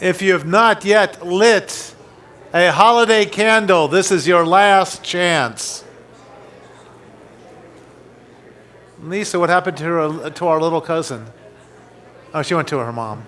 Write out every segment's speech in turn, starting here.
If you have not yet lit a holiday candle, this is your last chance. Lisa, what happened to our little cousin? Oh, she went to her mom.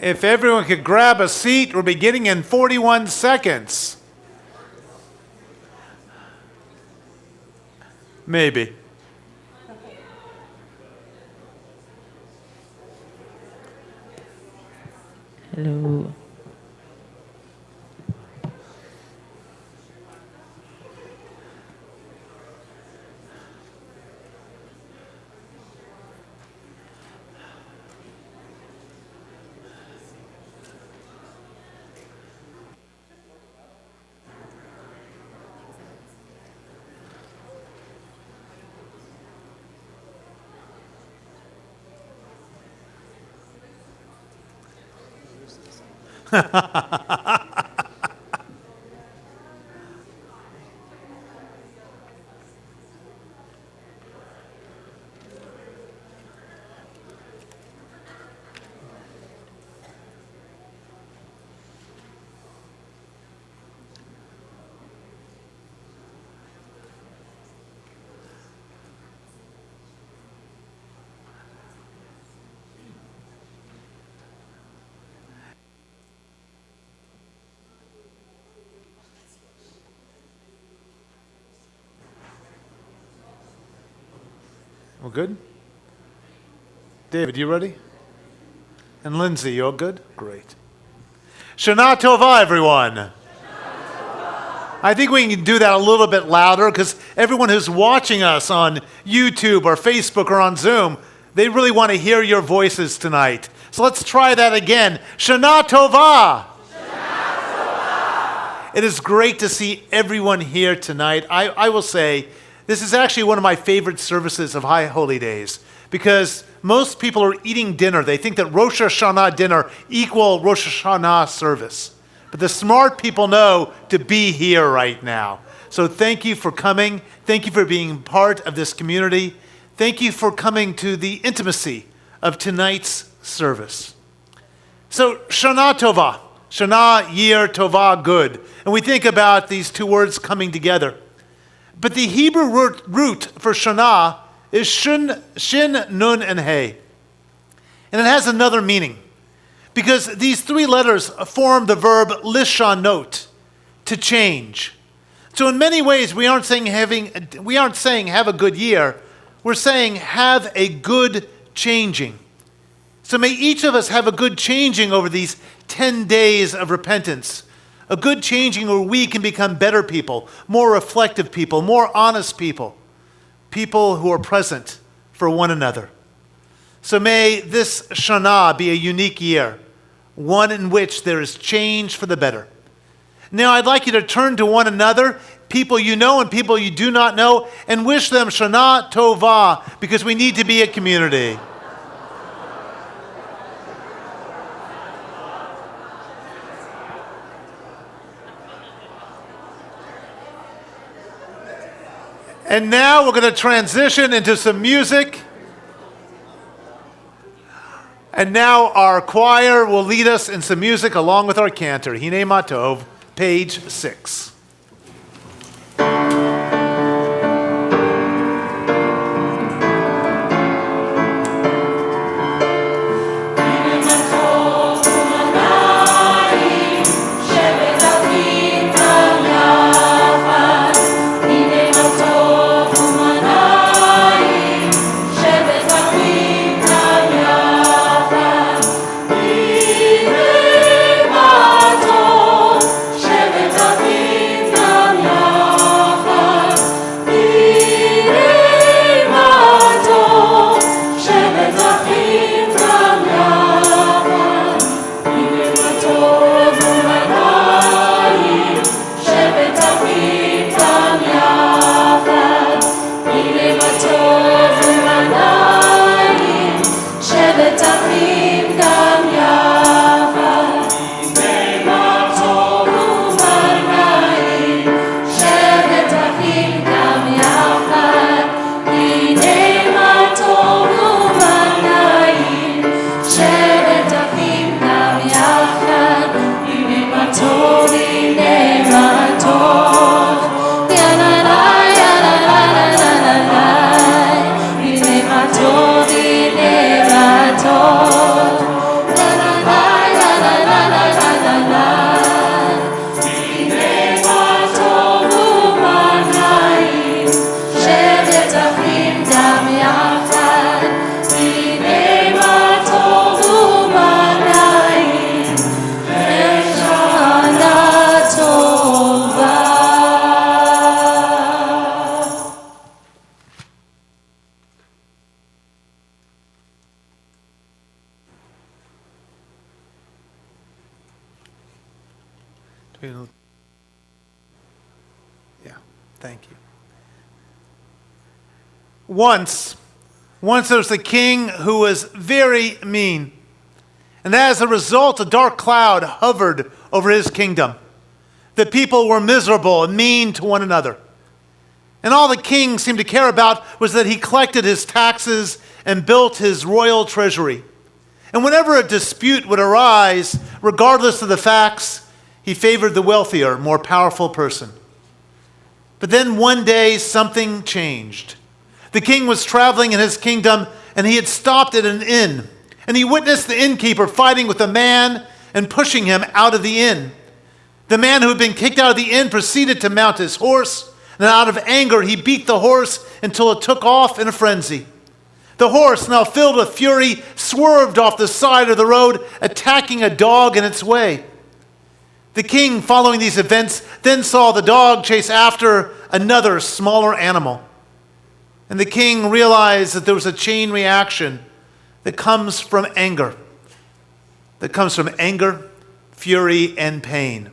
If everyone could grab a seat, we're beginning in 41 seconds. Maybe. Hello. Well, good? David, you ready? And Lindsay, you all good? Great. Shana Tova, everyone. Shana Tova. I think we can do that a little bit louder because everyone who's watching us on YouTube or Facebook or on Zoom, they really want to hear your voices tonight. So let's try that again. Shana Tova. Shana Tova. It is great to see everyone here tonight. I will say, this is actually one of my favorite services of High Holy Days because most people are eating dinner. They think that Rosh Hashanah dinner equal Rosh Hashanah service. But the smart people know to be here right now. So thank you for coming. Thank you for being part of this community. Thank you for coming to the intimacy of tonight's service. So Shana Tova, Shana, year, Tova, good. And we think about these two words coming together. But the Hebrew root for Shana is shin, nun, and hey. And it has another meaning. Because these three letters form the verb lishanot, to change. So in many ways, we aren't saying have a good year. We're saying have a good changing. So may each of us have a good changing over these 10 days of repentance. A good changing where we can become better people, more reflective people, more honest people, people who are present for one another. So may this Shana be a unique year, one in which there is change for the better. Now I'd like you to turn to one another, people you know and people you do not know, and wish them Shana Tova, because we need to be a community. And now we're going to transition into some music. And now our choir will lead us in some music along with our cantor. Hine Matov, page 6. Shevet Yeah, thank you. Once there was a king who was very mean. And as a result, a dark cloud hovered over his kingdom. The people were miserable and mean to one another. And all the king seemed to care about was that he collected his taxes and built his royal treasury. And whenever a dispute would arise, regardless of the facts, he favored the wealthier, more powerful person. But then one day, something changed. The king was traveling in his kingdom, and he had stopped at an inn. And he witnessed the innkeeper fighting with a man and pushing him out of the inn. The man who had been kicked out of the inn proceeded to mount his horse, and out of anger he beat the horse until it took off in a frenzy. The horse, now filled with fury, swerved off the side of the road, attacking a dog in its way. The king, following these events, then saw the dog chase after another smaller animal. And the king realized that there was a chain reaction that comes from anger. That comes from anger, fury, and pain.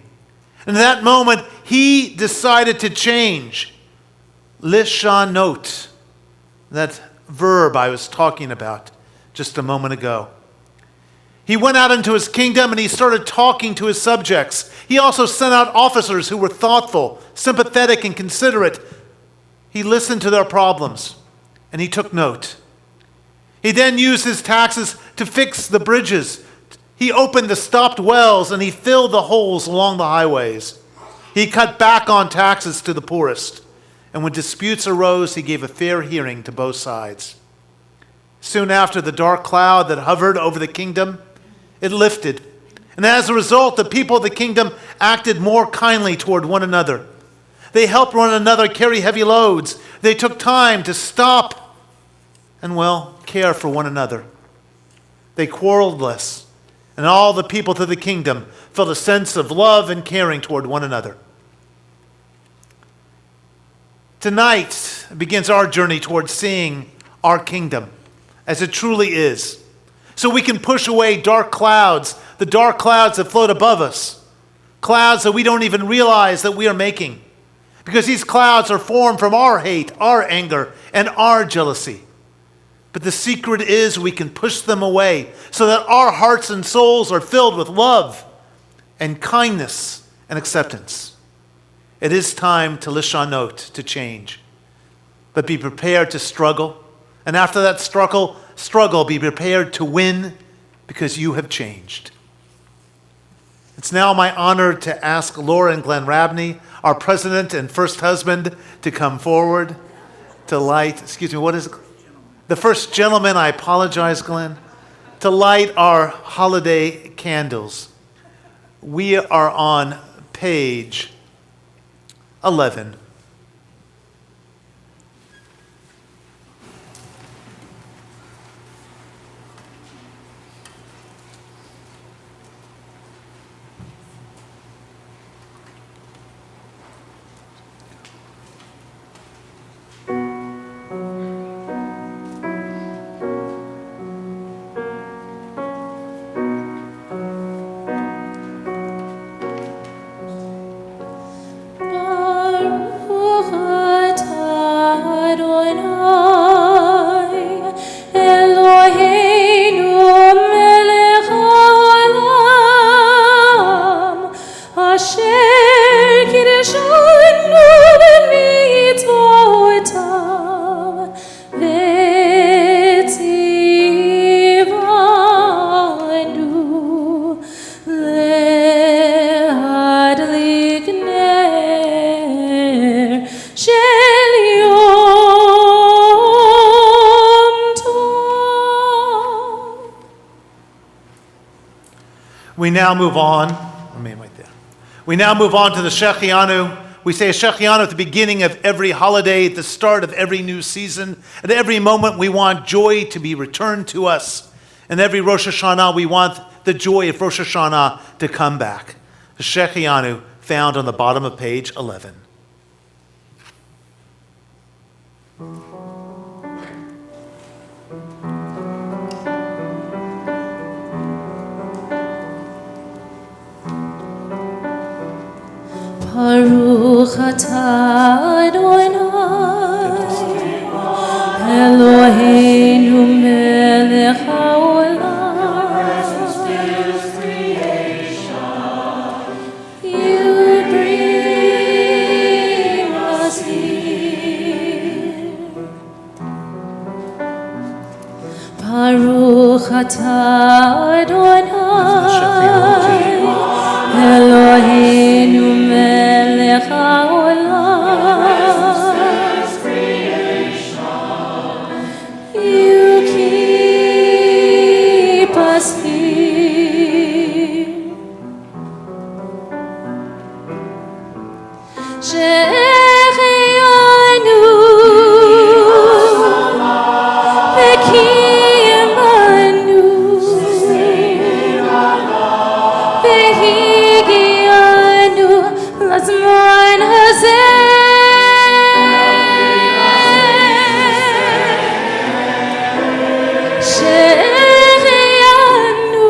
And in that moment, he decided to change. Lishanot, that verb I was talking about just a moment ago. He went out into his kingdom and he started talking to his subjects. He also sent out officers who were thoughtful, sympathetic, and considerate. He listened to their problems and he took note. He then used his taxes to fix the bridges. He opened the stopped wells and he filled the holes along the highways. He cut back on taxes to the poorest. And when disputes arose, he gave a fair hearing to both sides. Soon after, the dark cloud that hovered over the kingdom, it lifted. And as a result, the people of the kingdom acted more kindly toward one another. They helped one another carry heavy loads. They took time to stop and, care for one another. They quarreled less. And all the people to the kingdom felt a sense of love and caring toward one another. Tonight begins our journey towards seeing our kingdom as it truly is. So we can push away dark clouds, the dark clouds that float above us, clouds that we don't even realize that we are making. Because these clouds are formed from our hate, our anger, and our jealousy. But the secret is we can push them away so that our hearts and souls are filled with love and kindness and acceptance. It is time to lishanot, to change. But be prepared to struggle. And after that struggle, be prepared to win because you have changed. It's now my honor to ask Laura and Glenn Rabney, our president and first husband, to come forward to light, what is it? The first gentleman, I apologize, Glenn, to light our holiday candles. We are on page 11. We now move on. Right there. We now move on to the Shechianu. We say Shechianu at the beginning of every holiday, at the start of every new season. At every moment, we want joy to be returned to us. And every Rosh Hashanah, we want the joy of Rosh Hashanah to come back. The Shechianu, found on the bottom of page 11. Baruch atah Adonai Eloheinu melech haolam. You bring us here. Baruch atah Adonai Eloheinu melech haolam. You keep us here. Shechianu v'kiyemanu v'higianu l'zman hazeh. Shechianu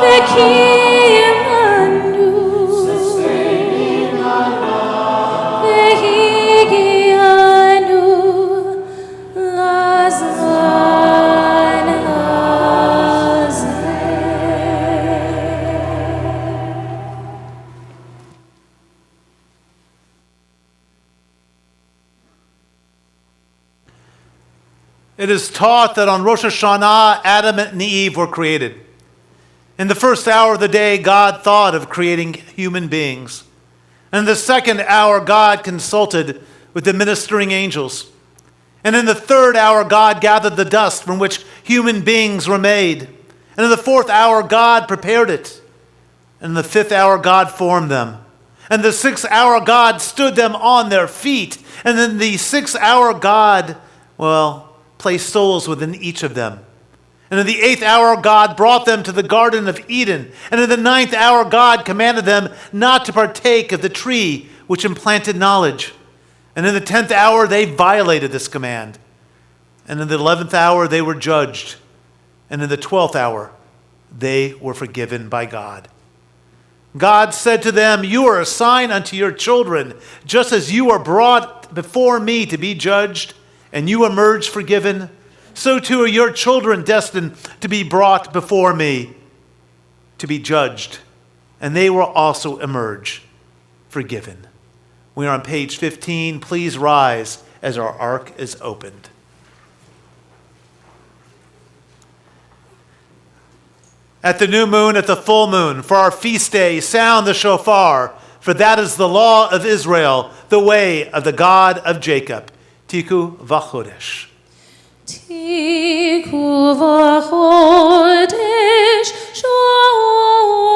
v'kiyemanu v'higianu l'zman hazeh. It is taught that on Rosh Hashanah, Adam and Eve were created. In the first hour of the day, God thought of creating human beings. And in the second hour, God consulted with the ministering angels. And in the third hour, God gathered the dust from which human beings were made. And in the fourth hour, God prepared it. And in the fifth hour, God formed them. And the sixth hour, God stood them on their feet. And in the sixth hour, God, placed souls within each of them. And in the eighth hour, God brought them to the Garden of Eden. And in the ninth hour, God commanded them not to partake of the tree which implanted knowledge. And in the 10th hour, they violated this command. And in the 11th hour, they were judged. And in the 12th hour, they were forgiven by God. God said to them, "You are a sign unto your children, just as you are brought before me to be judged, and you emerge forgiven, so too are your children destined to be brought before me to be judged, and they will also emerge forgiven." We are on page 15. Please rise as our ark is opened. At the new moon, at the full moon, for our feast day, sound the shofar, for that is the law of Israel, the way of the God of Jacob. Tiku v'chodesh. Tiku v'chodesh shofar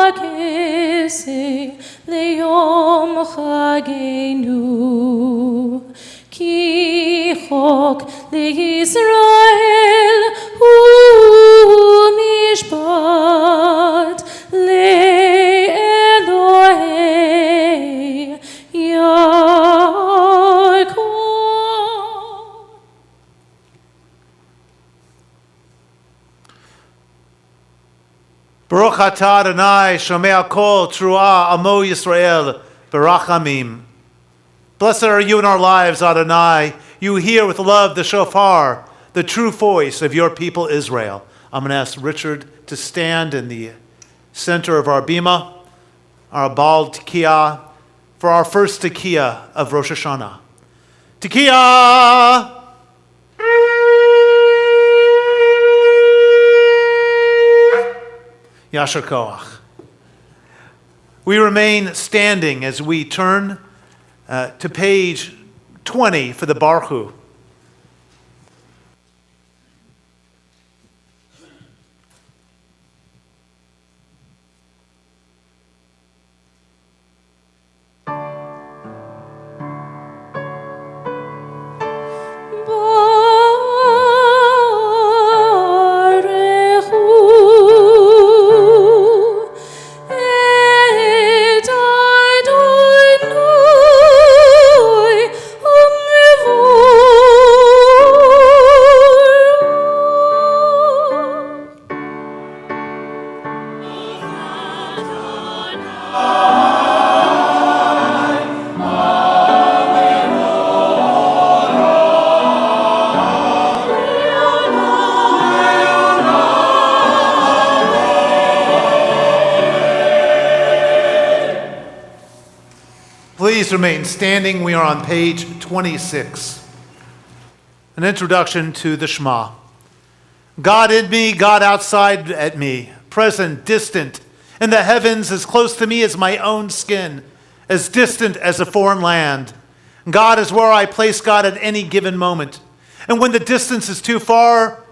b'keseh leyom chagenu ki chok leYisrael hu mishpat leElohei Yaakov. Baruch atah Adonai, shomei kol truah amo Yisrael, barachamim. Blessed are you in our lives, Adonai. You hear with love the shofar, the true voice of your people Israel. I'm going to ask Richard to stand in the center of our bima, our Baal Tekiah, for our first Tekiah of Rosh Hashanah. Tekiah! Yasher Koach. We remain standing as we turn to page 20 for the Baruch Hu. Please remain standing. We are on page 26. An introduction to the Shema. God in me, God outside at me, present, distant, in the heavens as close to me as my own skin, as distant as a foreign land. God is where I place God at any given moment. And when the distance is too far,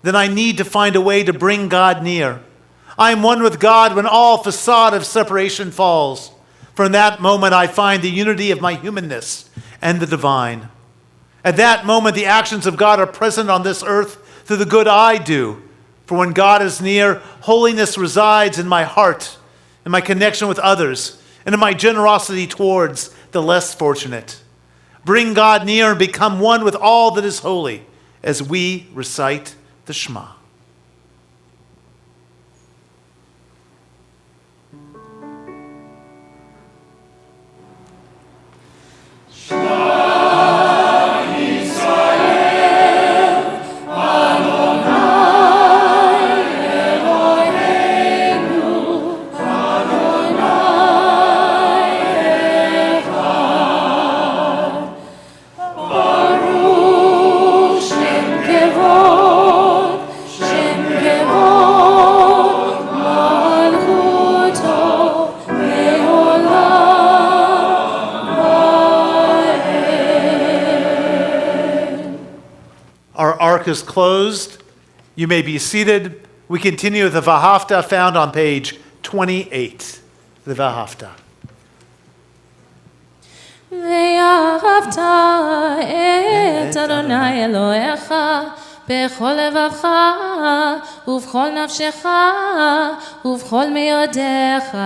then I need to find a way to bring God near. I am one with God when all facade of separation falls. For in that moment I find the unity of my humanness and the divine. At that moment the actions of God are present on this earth through the good I do. For when God is near, holiness resides in my heart, in my connection with others, and in my generosity towards the less fortunate. Bring God near and become one with all that is holy as we recite the Shema. Is closed. You may be seated. We continue with the Vahafta found on page 28. The Vahafta. ואהבת את אדוני אלוהיך בכל לבבך ובכל נפשך ובכל מאודיך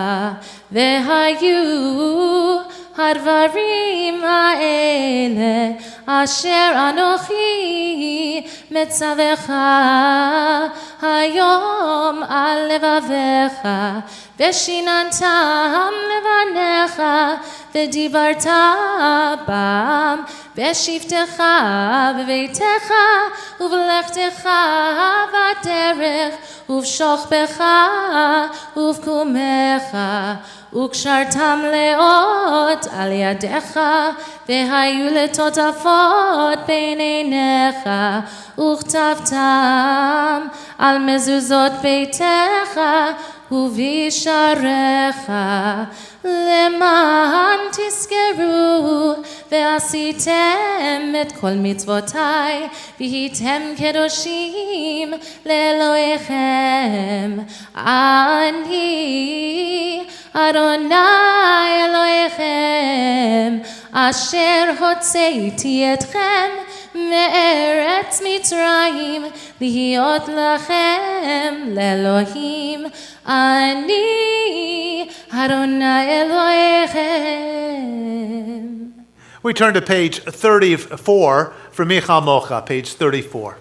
והיו הדברים האלה אשר אנוכי מצווך היום על לבביך ושיננתם לבניך ודיברת בם בשבתך בביתך ובלכתך בדרך ובשוכבך ובקומך וקשרתם לאות על ידיך והיו לטוטפות בין עיניך וכתבתם על מזוזות ביתך ובישעריך למען תזכרו ועשיתם את כל מצוותיי והייתם קדושים לאלוהיכם אני אדוני אלוהיכם אשר הוצאתי אתכם מארץ מצרים להיות לכם לאלוהים אני אדוני אלוהיכם. We turn to page 34 from Michal Mocha, page 34.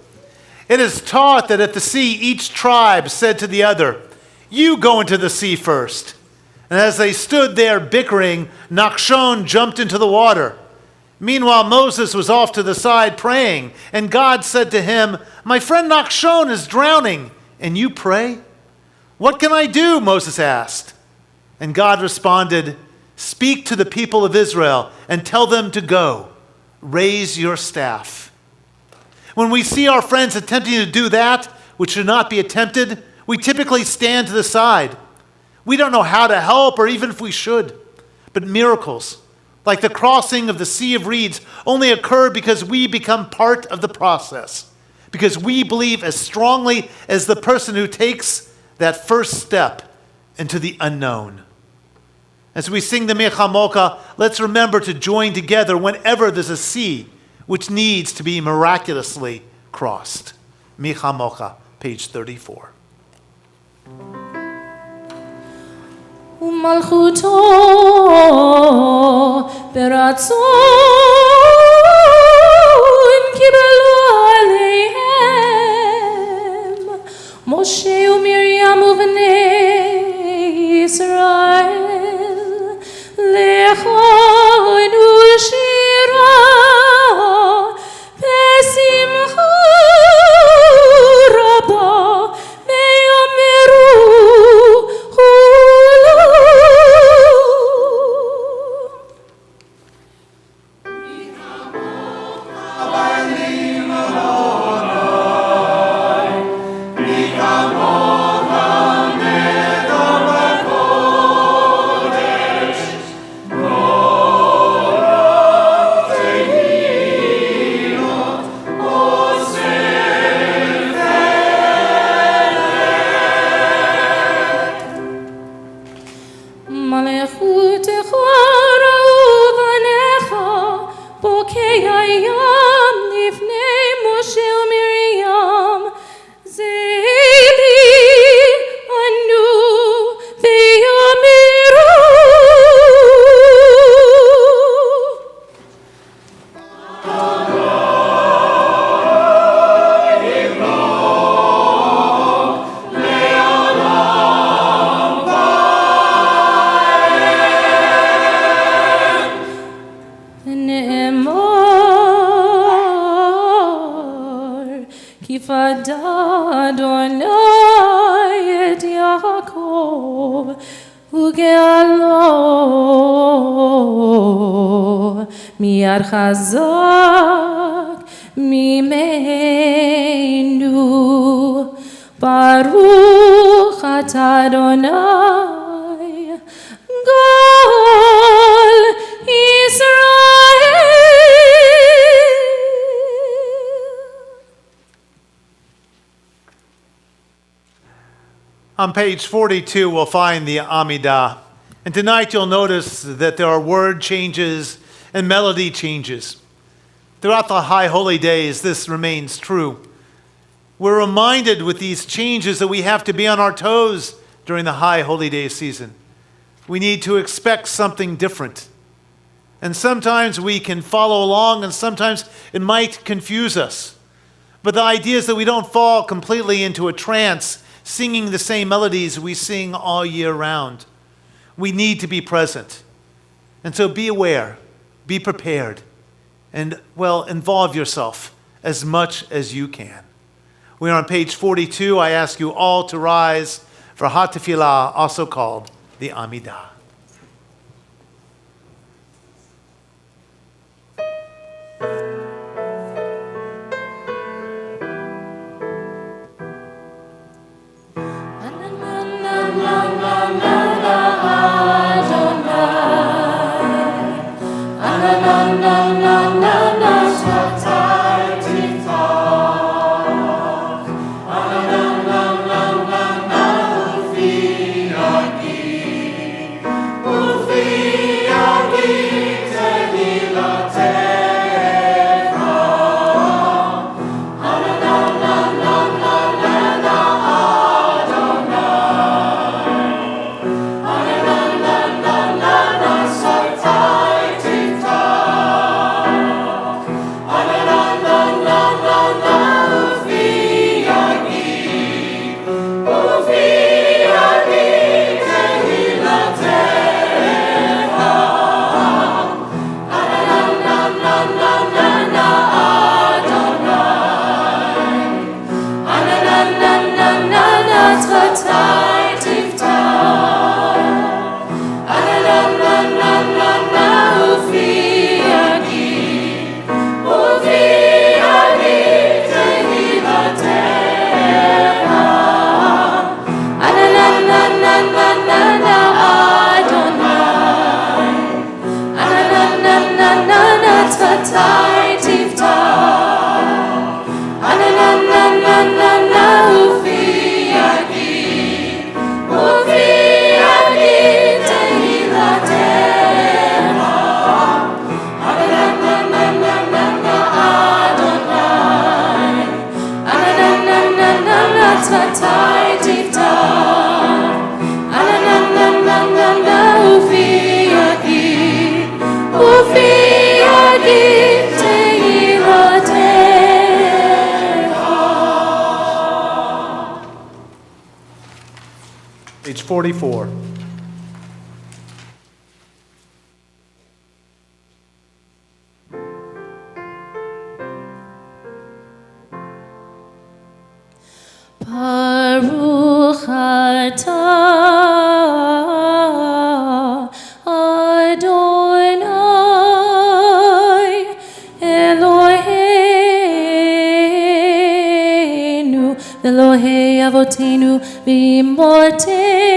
It is taught that at the sea each tribe said to the other, "You go into the sea first." And as they stood there bickering, Nachshon jumped into the water. Meanwhile, Moses was off to the side praying, and God said to him, "My friend Nachshon is drowning, and you pray?" "What can I do?" Moses asked. And God responded, "Speak to the people of Israel and tell them to go. Raise your staff." When we see our friends attempting to do that which should not be attempted, we typically stand to the side. We don't know how to help or even if we should. But miracles, like the crossing of the Sea of Reeds, only occur because we become part of the process, because we believe as strongly as the person who takes that first step into the unknown. As we sing the Mechamoka, let's remember to join together whenever there's a sea which needs to be miraculously crossed. Mechamoka, page 34. ומלכותו ברצון קיבלו עליהם משה ומרים ובני ישראל לכונו שירה בשמחה רבה ויאמרו Adonai et Yaakov ugalo miad chazak mimenu Baruch atah Adonai Gol Israel. On page 42, we'll find the Amidah. And tonight you'll notice that there are word changes and melody changes. Throughout the high holy days, this remains true. We're reminded with these changes that we have to be on our toes during the high holy day season. We need to expect something different. And sometimes we can follow along, and sometimes it might confuse us. But the idea is that we don't fall completely into a trance singing the same melodies we sing all year round. We need to be present. And so be aware, be prepared, and, involve yourself as much as you can. We are on page 42. I ask you all to rise for HaTefilah, also called the Amidah. Page 44. Baruch atah Adonai Eloheinu Elohei Avotenu v'imotenu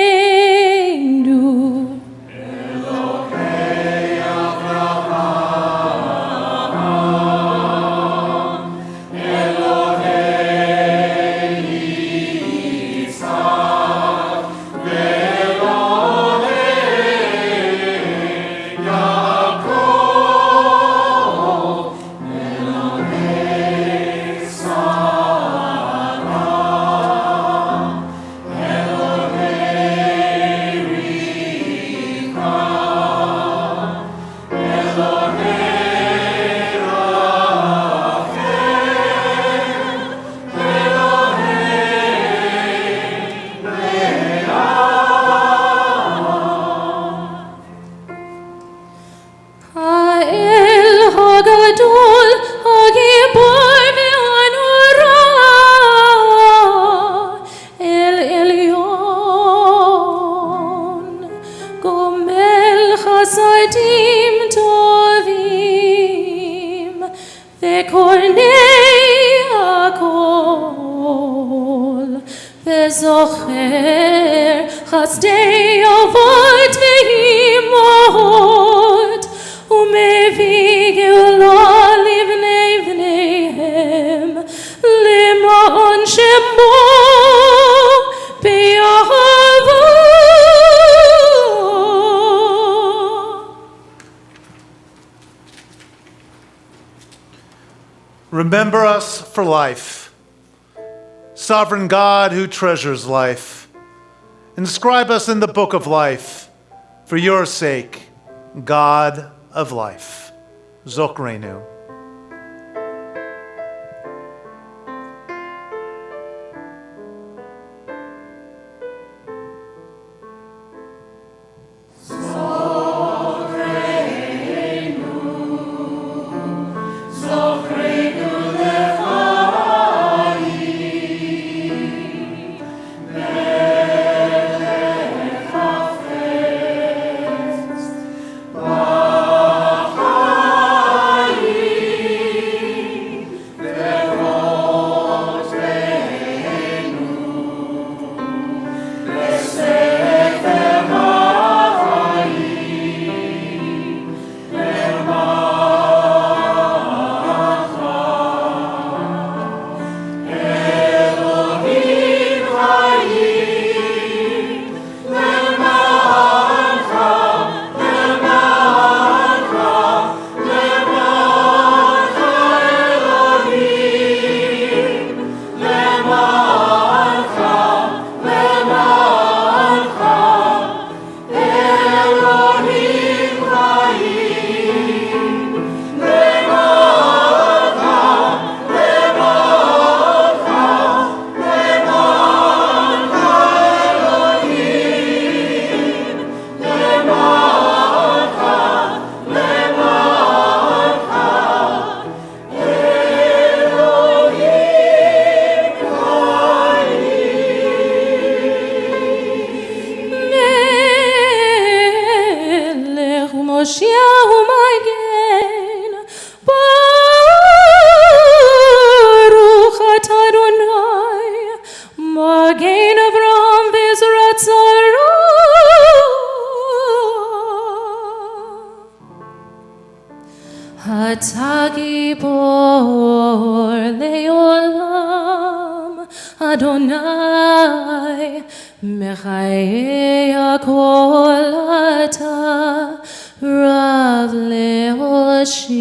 וזוכר חסדי אבות ואימהות ומביא גאולה לבני בניהם למען שמו ביאהבו. Remember us for life. Sovereign God who treasures life, inscribe us in the book of life for your sake, God of life. Zokrenu. Adonai, Mechaya Kolata, Rav Lehoshia.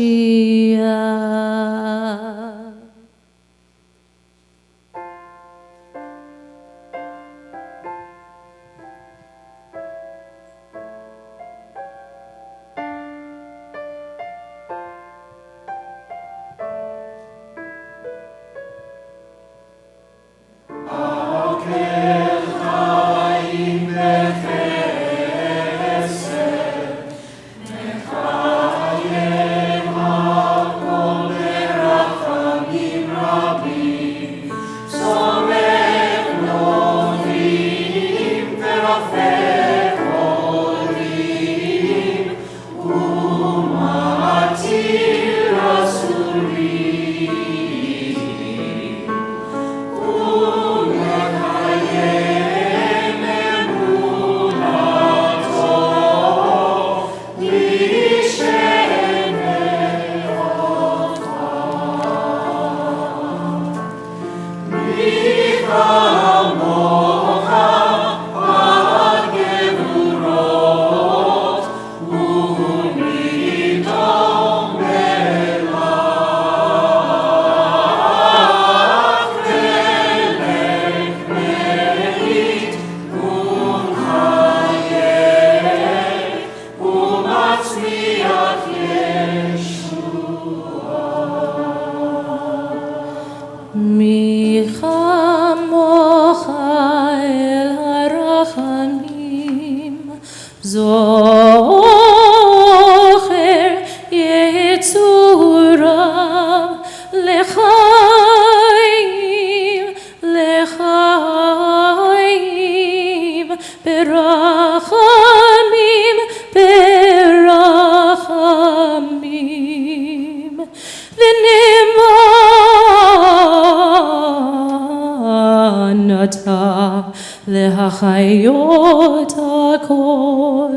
אתה להחיות הכל.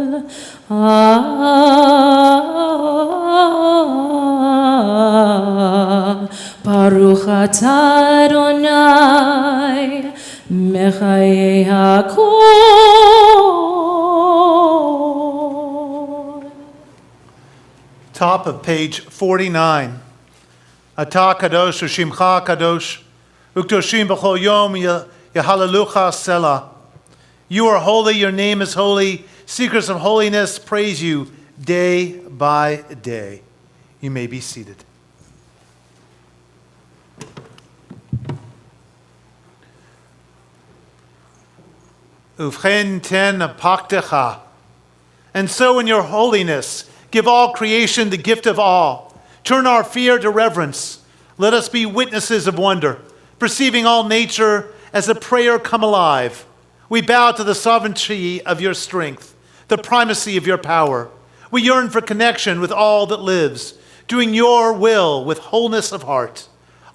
ברוך אתה אדוני מחיי הכל. Top of page 49. Ata kadosh u'shimcha kadosh u'kdoshim b'chol yom yahalalucha selah. You are holy, your name is holy. Seekers of holiness praise you day by day. You may be seated. Uvchen ten apaktecha. And so in your holiness, give all creation the gift of awe. Turn our fear to reverence. Let us be witnesses of wonder, perceiving all nature as a prayer come alive. We bow to the sovereignty of your strength, the primacy of your power. We yearn for connection with all that lives, doing your will with wholeness of heart.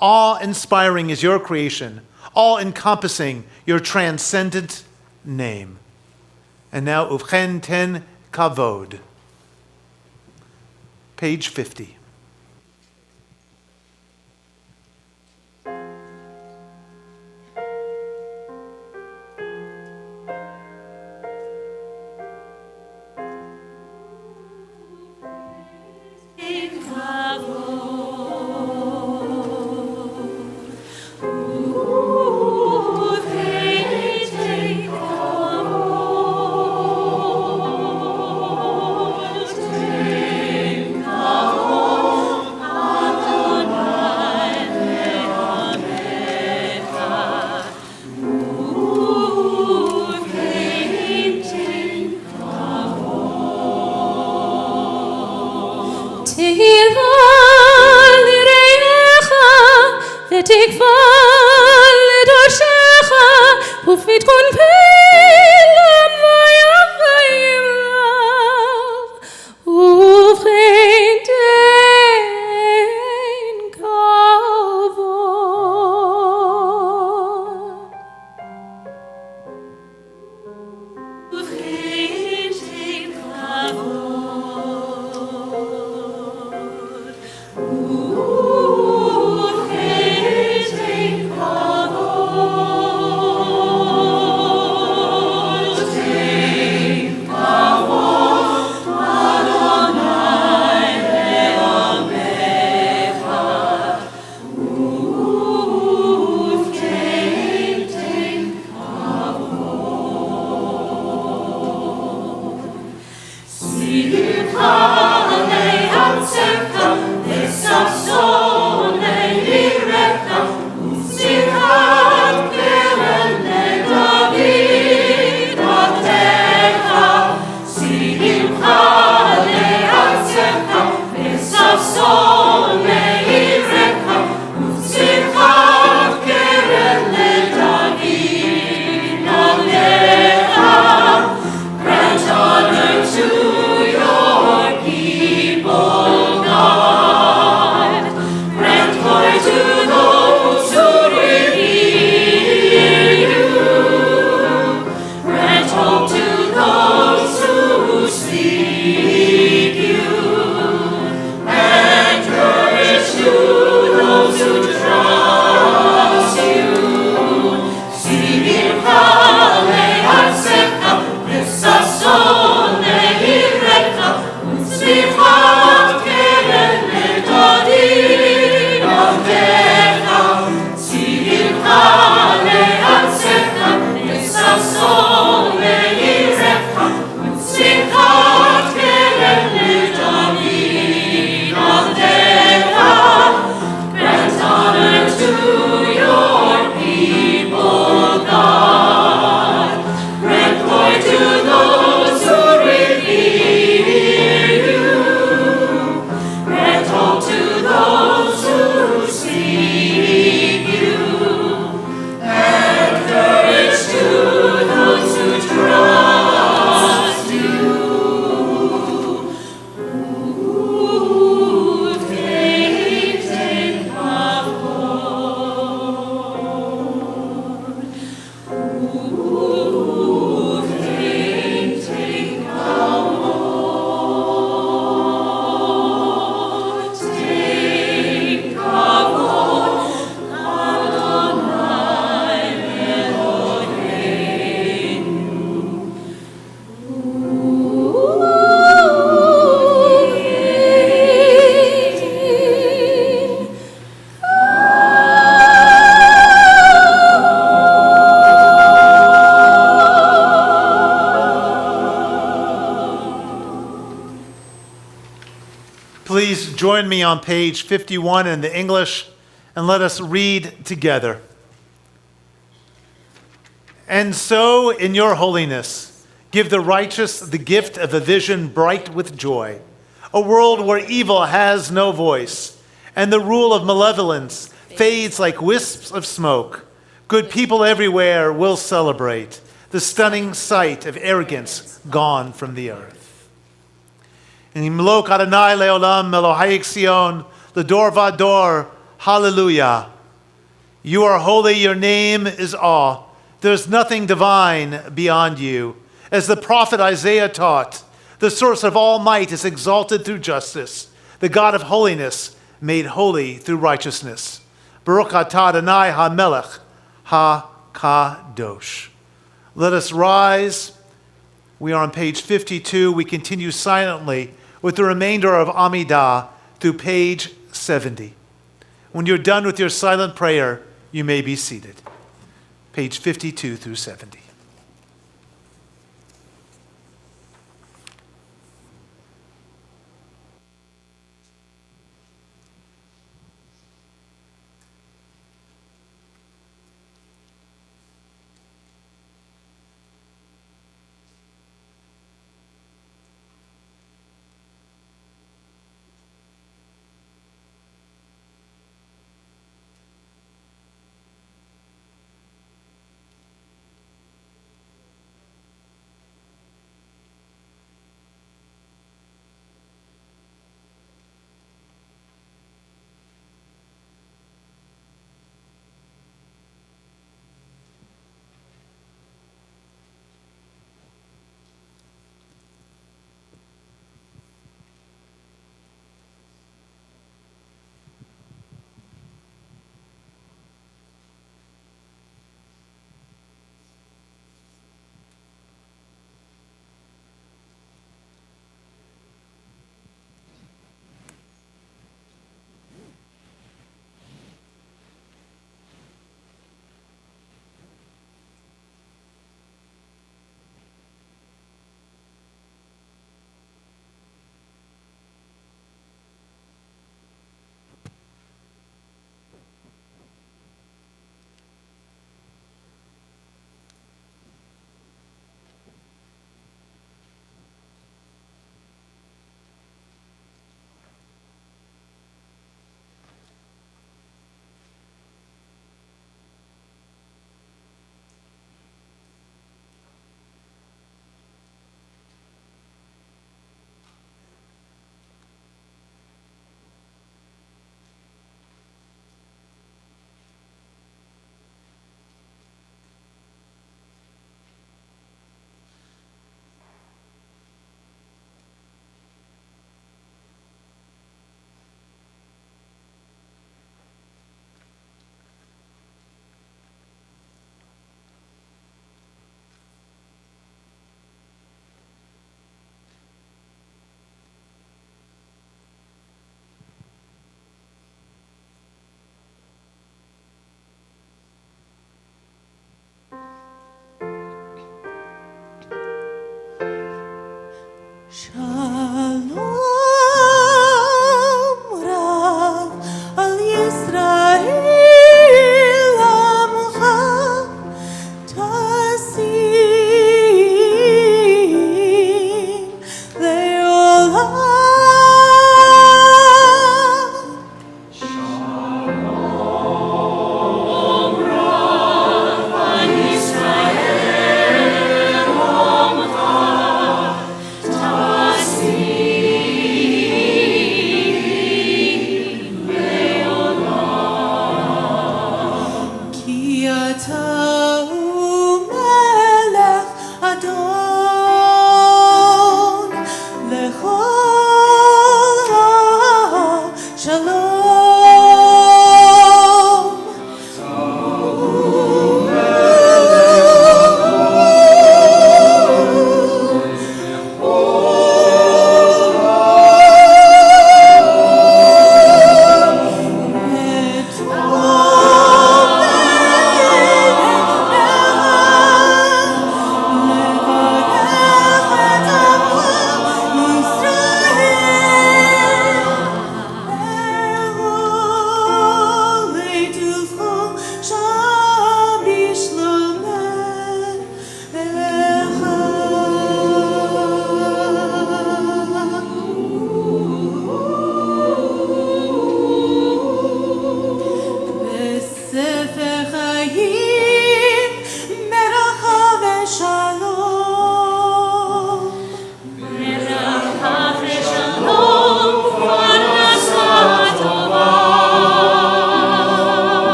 Awe-inspiring is your creation, all-encompassing your transcendent name. And now, Uvchen ten kavod. Page 50. Please join me on page 51 in the English, and let us read together. And so, in your holiness, give the righteous the gift of a vision bright with joy, a world where evil has no voice, and the rule of malevolence fades like wisps of smoke. Good people everywhere will celebrate the stunning sight of arrogance gone from the earth. Nimlok Adonai leolam Elohayik Sion, L'dor vador, hallelujah. You are holy, your name is awe. There's nothing divine beyond you. As the prophet Isaiah taught, the source of all might is exalted through justice, the God of holiness made holy through righteousness. Baruch atah Adonai ha-melech ha-kadosh. Let us rise. We are on page 52. We continue silently with the remainder of Amidah through page 70. When you're done with your silent prayer, you may be seated. Page 52 through 70.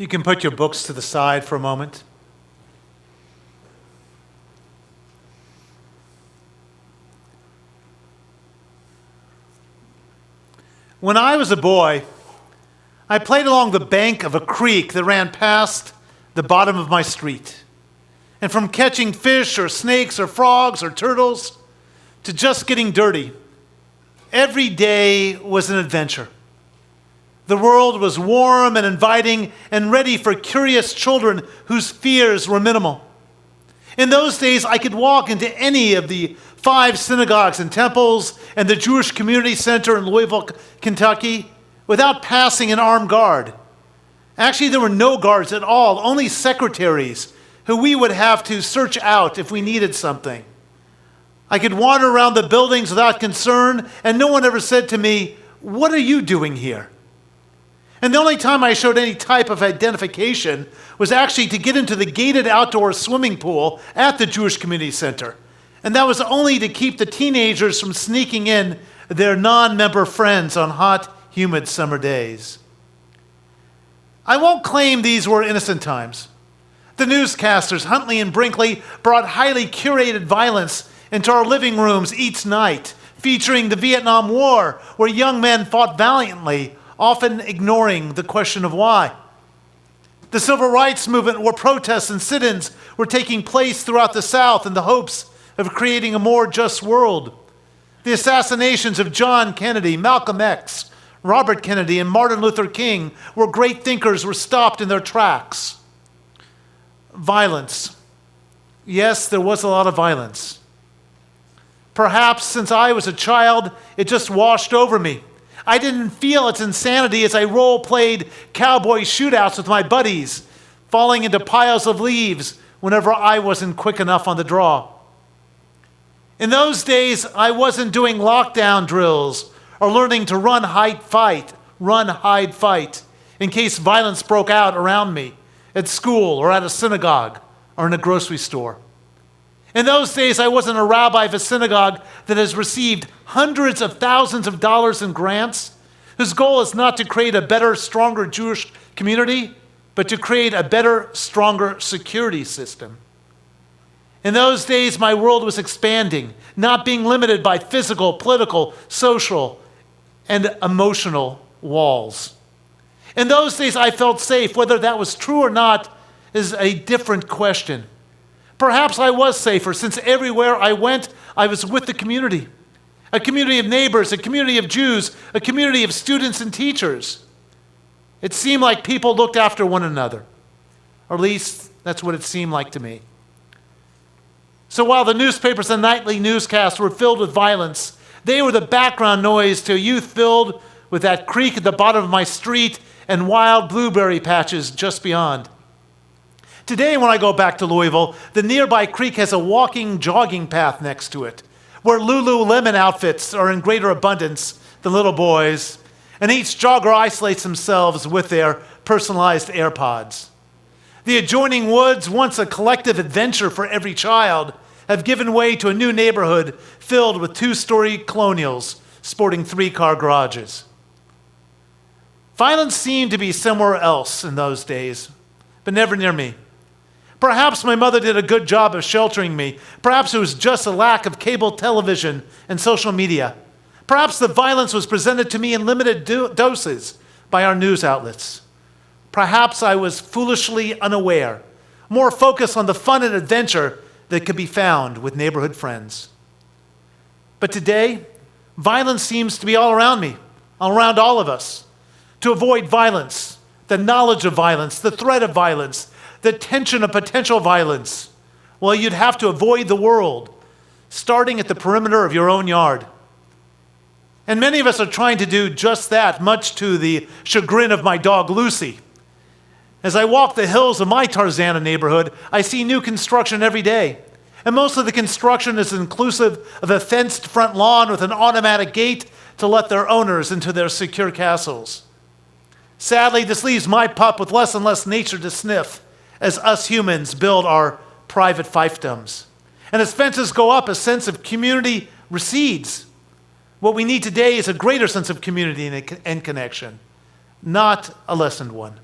You can put your books to the side for a moment. When I was a boy, I played along the bank of a creek that ran past the bottom of my street. And from catching fish or snakes or frogs or turtles to just getting dirty, every day was an adventure. The world was warm and inviting and ready for curious children whose fears were minimal. In those days, I could walk into any of the 5 synagogues and temples and the Jewish Community Center in Louisville, Kentucky, without passing an armed guard. Actually, there were no guards at all, only secretaries who we would have to search out if we needed something. I could wander around the buildings without concern, and no one ever said to me, "What are you doing here?" And the only time I showed any type of identification was actually to get into the gated outdoor swimming pool at the Jewish Community Center. And that was only to keep the teenagers from sneaking in their non-member friends on hot, humid summer days. I won't claim these were innocent times. The newscasters, Huntley and Brinkley, brought highly curated violence into our living rooms each night, featuring the Vietnam War, where young men fought valiantly, often ignoring the question of why. The civil rights movement, where protests and sit-ins were taking place throughout the South in the hopes of creating a more just world. The assassinations of John Kennedy, Malcolm X, Robert Kennedy, and Martin Luther King, where great thinkers were stopped in their tracks. Violence. Yes, there was a lot of violence. Perhaps since I was a child, it just washed over me. I didn't feel its insanity as I role-played cowboy shootouts with my buddies, falling into piles of leaves whenever I wasn't quick enough on the draw. In those days, I wasn't doing lockdown drills or learning to run, hide, fight, in case violence broke out around me at school or at a synagogue or in a grocery store. In those days, I wasn't a rabbi of a synagogue that has received hundreds of thousands of dollars in grants, whose goal is not to create a better, stronger Jewish community, but to create a better, stronger security system. In those days, my world was expanding, not being limited by physical, political, social, and emotional walls. In those days, I felt safe. Whether that was true or not is a different question. Perhaps I was safer, since everywhere I went, I was with the community. A community of neighbors, a community of Jews, a community of students and teachers. It seemed like people looked after one another. Or at least, that's what it seemed like to me. So while the newspapers and nightly newscasts were filled with violence, they were the background noise to a youth filled with that creek at the bottom of my street and wild blueberry patches just beyond. Today, when I go back to Louisville, the nearby creek has a walking, jogging path next to it, where Lululemon outfits are in greater abundance than little boys, and each jogger isolates themselves with their personalized AirPods. The adjoining woods, once a collective adventure for every child, have given way to a new neighborhood filled with 2-story colonials sporting 3-car garages. Violence seemed to be somewhere else in those days, but never near me. Perhaps my mother did a good job of sheltering me. Perhaps it was just a lack of cable television and social media. Perhaps the violence was presented to me in limited doses by our news outlets. Perhaps I was foolishly unaware, more focused on the fun and adventure that could be found with neighborhood friends. But today, violence seems to be all around me, all around all of us. To avoid violence, the knowledge of violence, the threat of violence, the tension of potential violence, well, you'd have to avoid the world, starting at the perimeter of your own yard. And many of us are trying to do just that, much to the chagrin of my dog, Lucy. As I walk the hills of my Tarzana neighborhood, I see new construction every day. And most of the construction is inclusive of a fenced front lawn with an automatic gate to let their owners into their secure castles. Sadly, this leaves my pup with less and less nature to sniff as us humans build our private fiefdoms. And as fences go up, a sense of community recedes. What we need today is a greater sense of community and connection, not a lessened one.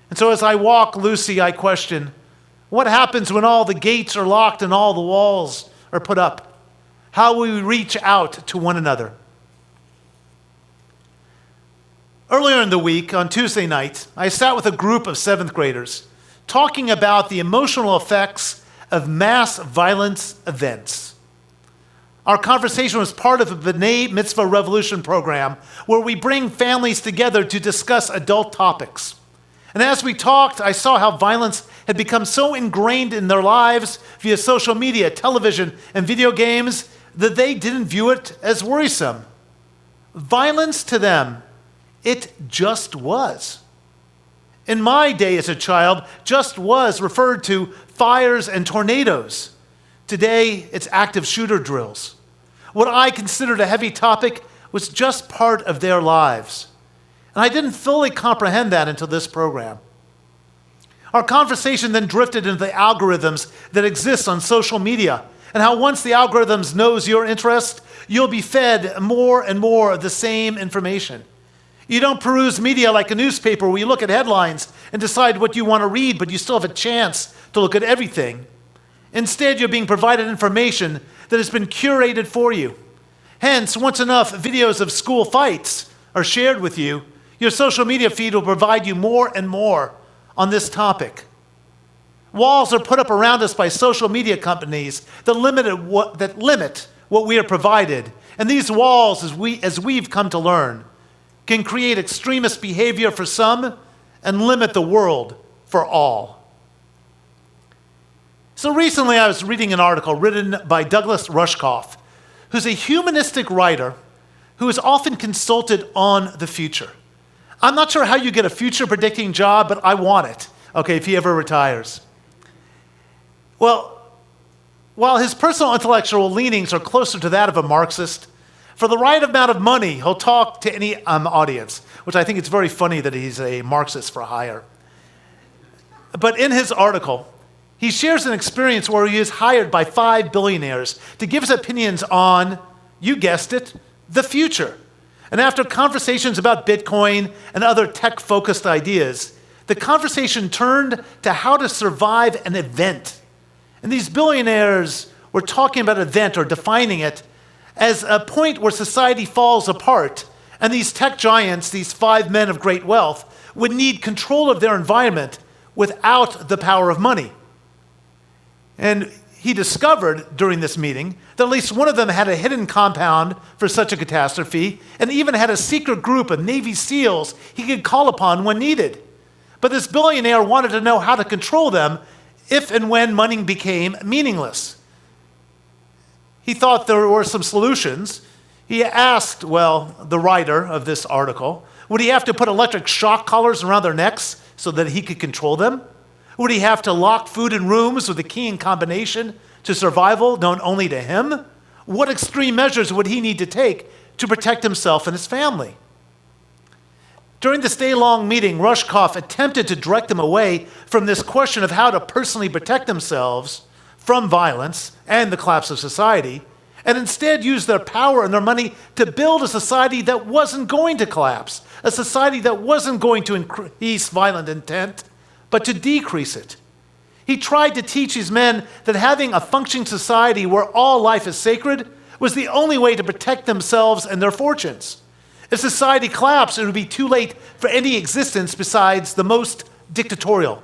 And so as I walk Lucy, I question, what happens when all the gates are locked and all the walls are put up? How will we reach out to one another? Earlier in the week, on Tuesday night, I sat with a group of seventh graders talking about the emotional effects of mass violence events. Our conversation was part of a B'nai Mitzvah Revolution program where we bring families together to discuss adult topics. And as we talked, I saw how violence had become so ingrained in their lives via social media, television, and video games that they didn't view it as worrisome. Violence to them, it just was. In my day as a child, just was referred to fires and tornadoes. Today, it's active shooter drills. What I considered a heavy topic was just part of their lives. And I didn't fully comprehend that until this program. Our conversation then drifted into the algorithms that exist on social media and how once the algorithms knows your interest, you'll be fed more and more of the same information. You don't peruse media like a newspaper where you look at headlines and decide what you want to read, but you still have a chance to look at everything. Instead, you're being provided information that has been curated for you. Hence, once enough videos of school fights are shared with you, your social media feed will provide you more and more on this topic. Walls are put up around us by social media companies that limit what we are provided. And these walls, as we've come to learn, can create extremist behavior for some and limit the world for all. So recently I was reading an article written by Douglas Rushkoff, who's a humanistic writer who is often consulted on the future. I'm not sure how you get a future predicting job, but I want it, okay, if he ever retires. Well, while his personal intellectual leanings are closer to that of a Marxist, for the right amount of money, he'll talk to any audience, which I think it's very funny that he's a Marxist for hire. But in his article, he shares an experience where he is hired by 5 billionaires to give his opinions on, you guessed it, the future. And after conversations about Bitcoin and other tech-focused ideas, the conversation turned to how to survive an event. And these billionaires were talking about an event or defining it as a point where society falls apart, and these tech giants, these 5 men of great wealth, would need control of their environment without the power of money. And he discovered during this meeting that at least one of them had a hidden compound for such a catastrophe and even had a secret group of Navy SEALs he could call upon when needed. But this billionaire wanted to know how to control them if and when money became meaningless. He thought there were some solutions. He asked, the writer of this article, would he have to put electric shock collars around their necks so that he could control them? Would he have to lock food in rooms with a key and combination to survival known only to him? What extreme measures would he need to take to protect himself and his family? During this day-long meeting, Rushkoff attempted to direct them away from this question of how to personally protect themselves from violence and the collapse of society, and instead use their power and their money to build a society that wasn't going to collapse, a society that wasn't going to increase violent intent, but to decrease it. He tried to teach these men that having a functioning society where all life is sacred was the only way to protect themselves and their fortunes. If society collapsed, it would be too late for any existence besides the most dictatorial.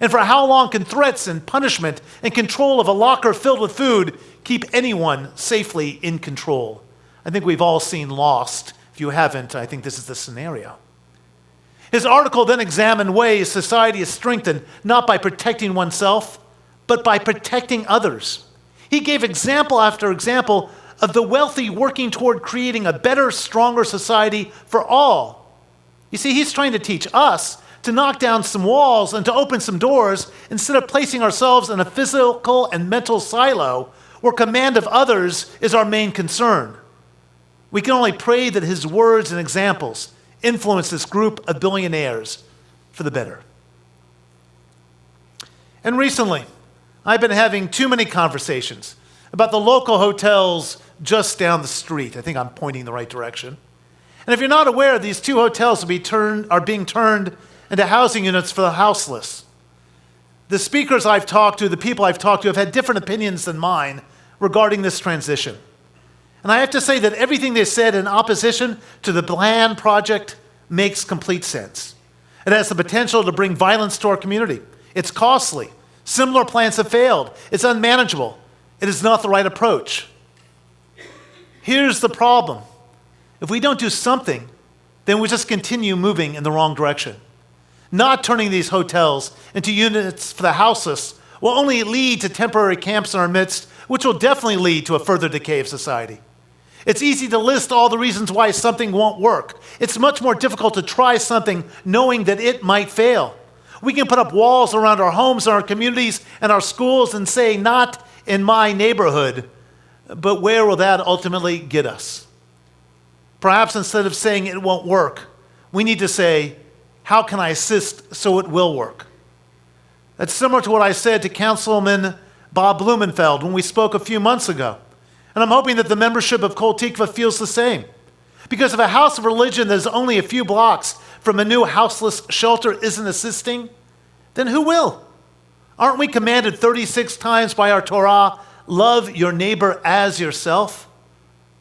And for how long can threats and punishment and control of a locker filled with food keep anyone safely in control? I think we've all seen Lost. If you haven't, I think this is the scenario. His article then examined ways society is strengthened not by protecting oneself, but by protecting others. He gave example after example of the wealthy working toward creating a better, stronger society for all. You see, he's trying to teach us to knock down some walls and to open some doors instead of placing ourselves in a physical and mental silo where command of others is our main concern. We can only pray that his words and examples influence this group of billionaires for the better. And recently, I've been having too many conversations about the local hotels just down the street. I think I'm pointing the right direction. And if you're not aware, these 2 hotels are being turned and to housing units for the houseless. The speakers I've talked to, the people I've talked to, have had different opinions than mine regarding this transition. And I have to say that everything they said in opposition to the plan project makes complete sense. It has the potential to bring violence to our community. It's costly. Similar plans have failed. It's unmanageable. It is not the right approach. Here's the problem. If we don't do something, then we just continue moving in the wrong direction. Not turning these hotels into units for the houseless will only lead to temporary camps in our midst, which will definitely lead to a further decay of society. It's easy to list all the reasons why something won't work. It's much more difficult to try something knowing that it might fail. We can put up walls around our homes and our communities and our schools and say, not in my neighborhood, but where will that ultimately get us? Perhaps instead of saying it won't work, we need to say, how can I assist so it will work? That's similar to what I said to Councilman Bob Blumenfeld when we spoke a few months ago. And I'm hoping that the membership of Kol Tikva feels the same. Because if a house of religion that is only a few blocks from a new houseless shelter isn't assisting, then who will? Aren't we commanded 36 times by our Torah, love your neighbor as yourself?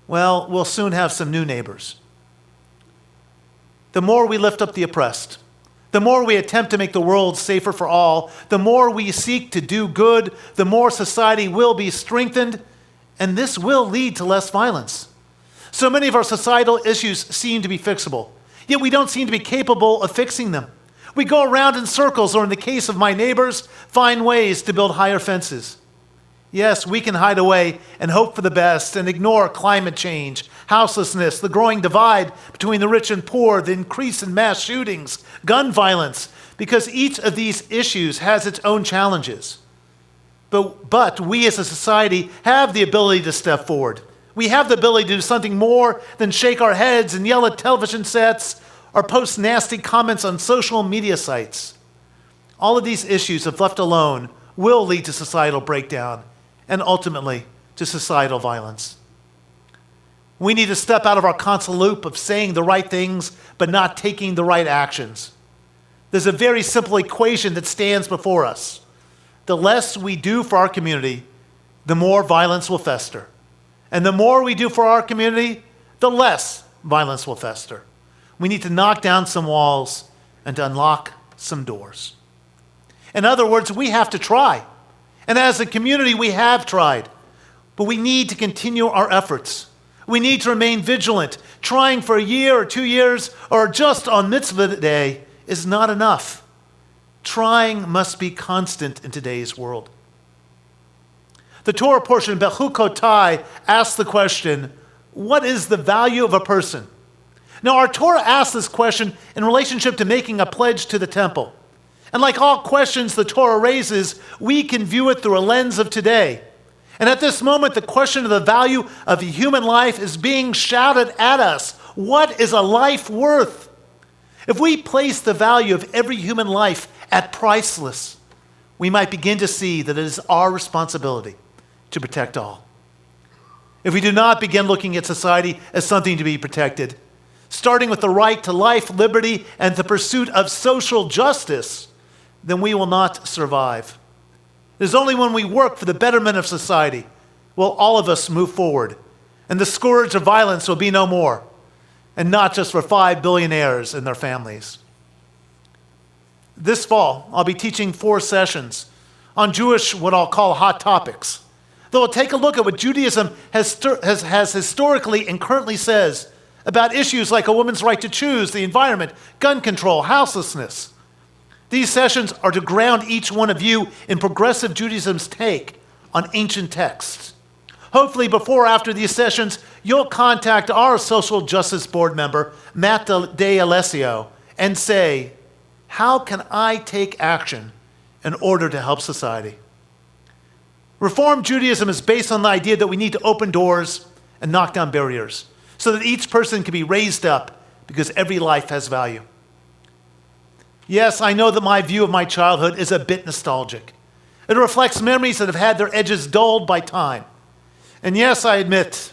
Well, we'll soon have some new neighbors. The more we lift up the oppressed, the more we attempt to make the world safer for all, the more we seek to do good, the more society will be strengthened, and this will lead to less violence. So many of our societal issues seem to be fixable, yet we don't seem to be capable of fixing them. We go around in circles, or in the case of my neighbors, find ways to build higher fences. Yes, we can hide away and hope for the best and ignore climate change, houselessness, the growing divide between the rich and poor, the increase in mass shootings, gun violence, because each of these issues has its own challenges. But we as a society have the ability to step forward. We have the ability to do something more than shake our heads and yell at television sets or post nasty comments on social media sites. All of these issues, if left alone, will lead to societal breakdown and ultimately to societal violence. We need to step out of our constant loop of saying the right things but not taking the right actions. There's a very simple equation that stands before us. The less we do for our community, the more violence will fester. And the more we do for our community, the less violence will fester. We need to knock down some walls and to unlock some doors. In other words, we have to try. And as a community, we have tried. But we need to continue our efforts. We need to remain vigilant. Trying for a year or 2 years or just on mitzvah day is not enough. Trying must be constant in today's world. The Torah portion, Bechukotai, asks the question, what is the value of a person? Now, our Torah asks this question in relationship to making a pledge to the temple. And like all questions the Torah raises, we can view it through a lens of today. And at this moment, the question of the value of a human life is being shouted at us. What is a life worth? If we place the value of every human life at priceless, we might begin to see that it is our responsibility to protect all. If we do not begin looking at society as something to be protected, starting with the right to life, liberty, and the pursuit of social justice, then we will not survive. It is only when we work for the betterment of society will all of us move forward, and the scourge of violence will be no more, and not just for 5 billionaires and their families. This fall, I'll be teaching 4 sessions on Jewish, what I'll call hot topics. They'll take a look at what Judaism has historically and currently says about issues like a woman's right to choose, the environment, gun control, houselessness. These sessions are to ground each one of you in progressive Judaism's take on ancient texts. Hopefully, before or after these sessions, you'll contact our Social Justice Board member, Matt D'Alessio, and say, how can I take action in order to help society? Reform Judaism is based on the idea that we need to open doors and knock down barriers so that each person can be raised up because every life has value. Yes, I know that my view of my childhood is a bit nostalgic. It reflects memories that have had their edges dulled by time. And yes, I admit,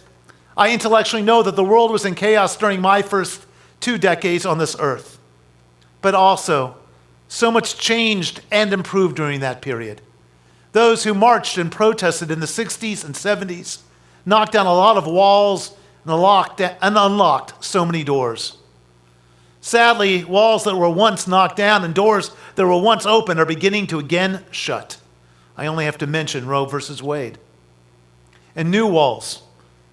I intellectually know that the world was in chaos during my first 2 decades on this earth. But also, So much changed and improved during that period. Those who marched and protested in the 60s and 70s knocked down a lot of walls and unlocked so many doors. Sadly, walls that were once knocked down and doors that were once open are beginning to again shut. I only have to mention Roe versus Wade. And new walls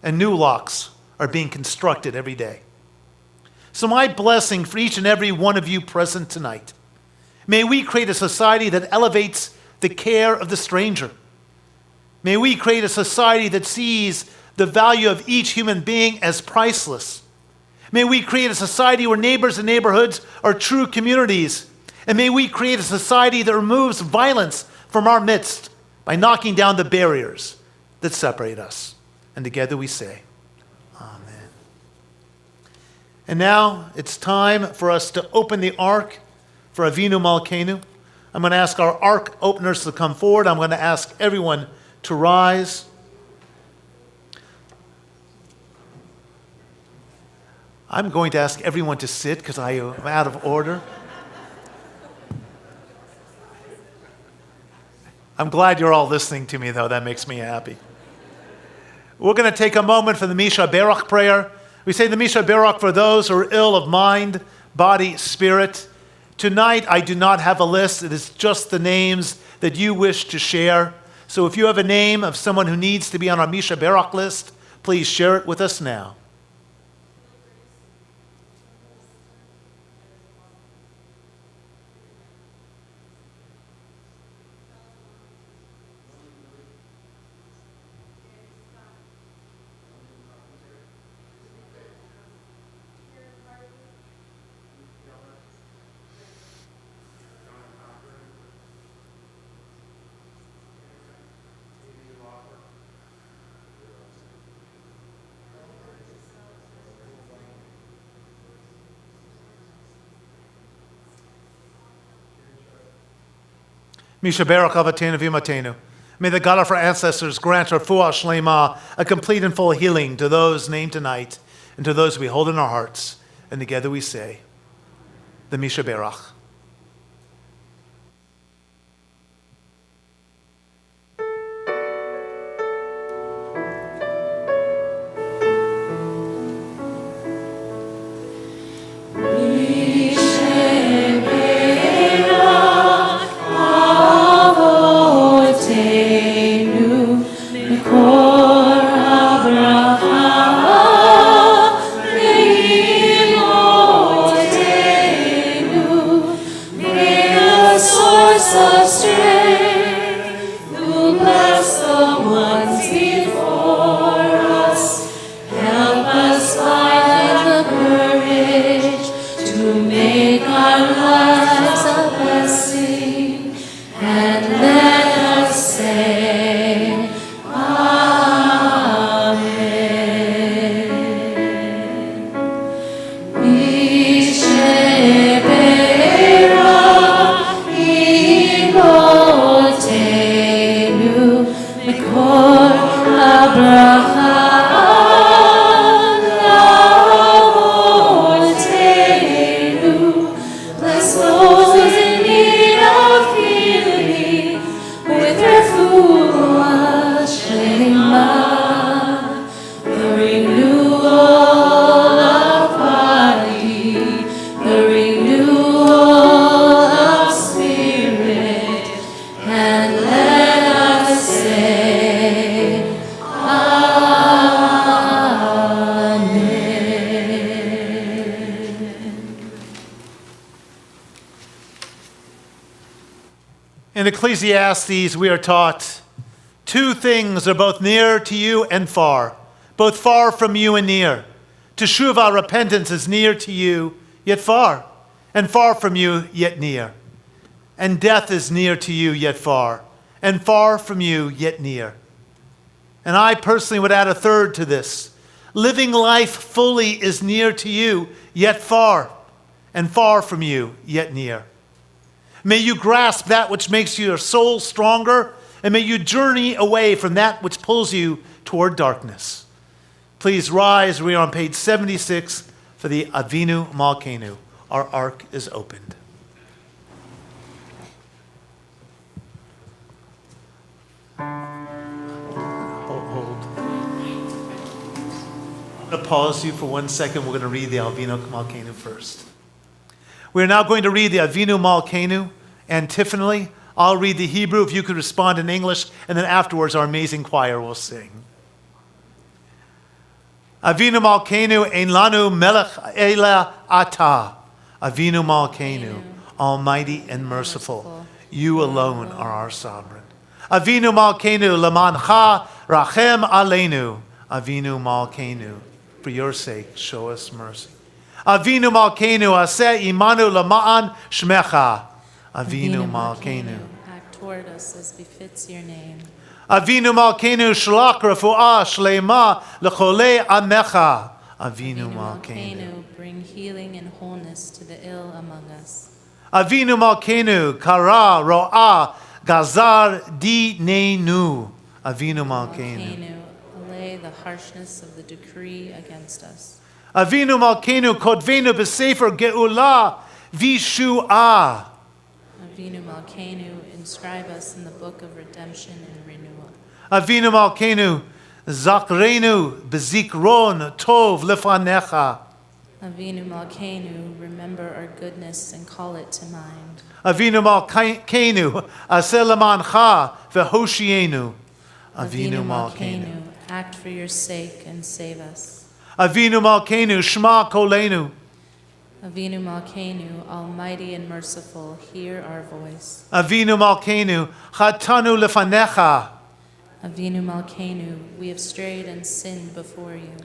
and new locks are being constructed every day. So my blessing for each and every one of you present tonight, may we create a society that elevates the care of the stranger. May we create a society that sees the value of each human being as priceless. May we create a society where neighbors and neighborhoods are true communities. And may we create a society that removes violence from our midst by knocking down the barriers that separate us. And together we say, Amen. And now it's time for us to open the ark for Avinu Malkeinu. I'm going to ask our ark openers to come forward. I'm going to ask everyone to rise. I'm going to ask everyone to sit because I am out of order. I'm glad you're all listening to me, though. That makes me happy. We're going to take a moment for the Misha Berach prayer. We say the Misha Berach for those who are ill of mind, body, spirit. Tonight, I do not have a list. It is just the names that you wish to share. So if you have a name of someone who needs to be on our Misha Berach list, please share it with us now. Misha Berach Avatenu V'Imatenu. May the God of our ancestors grant our Refuah Shlema, a complete and full healing to those named tonight and to those we hold in our hearts. And together we say, the Misha Berach. In Ecclesiastes, we are taught two things are both near to you and far, both far from you and near. Teshuvah, repentance, is near to you, yet far, and far from you, yet near. And death is near to you, yet far, and far from you, yet near. And I personally would add a third to this. Living life fully is near to you, yet far, and far from you, yet near. May you grasp that which makes your soul stronger, and may you journey away from that which pulls you toward darkness. Please rise. We are on page 76 for the Avinu Malkeinu. Our ark is opened. going to pause you for 1 second. We're going to read the Avinu Malkeinu first. We're now going to read the Avinu Malkeinu antiphonally. I'll read the Hebrew if you could respond in English, and then afterwards our amazing choir will sing. Avinu Malkeinu ein lanu melech ela ata. Avinu Malkeinu, almighty and merciful, you alone are our sovereign. Avinu Malkeinu lemancha rachem aleinu. Avinu Malkeinu, for your sake, show us mercy. Avinu Malkeinu aseh imanu lama'an shmecha. Avinu Malkeinu, act toward us as befits your name. Avinu Malkeinu shlach refuah shlema lechole amecha. Avinu Malkeinu, bring healing and wholeness to the ill among us. Avinu Malkeinu kara ro'ah gazar dinenu. Avinu Malkeinu, allay the harshness of the decree against us. Avinu Malkeinu kodvenu b'sefer geula vishu'ah. Avinu Malkeinu, inscribe us in the book of redemption and renewal. Avinu Malkeinu zakrenu b'zikron tov lefanecha. Avinu Malkeinu, remember our goodness and call it to mind. Avinu Malkeinu aseh lemancha v'hoshienu. Avinu Malkeinu, act for your sake and save us. Avinu Malkeinu shma kolenu. Avinu Malkeinu, almighty and merciful, hear our voice. Avinu Malkeinu chatanu lefanecha. Avinu Malkeinu, we have strayed and sinned before you.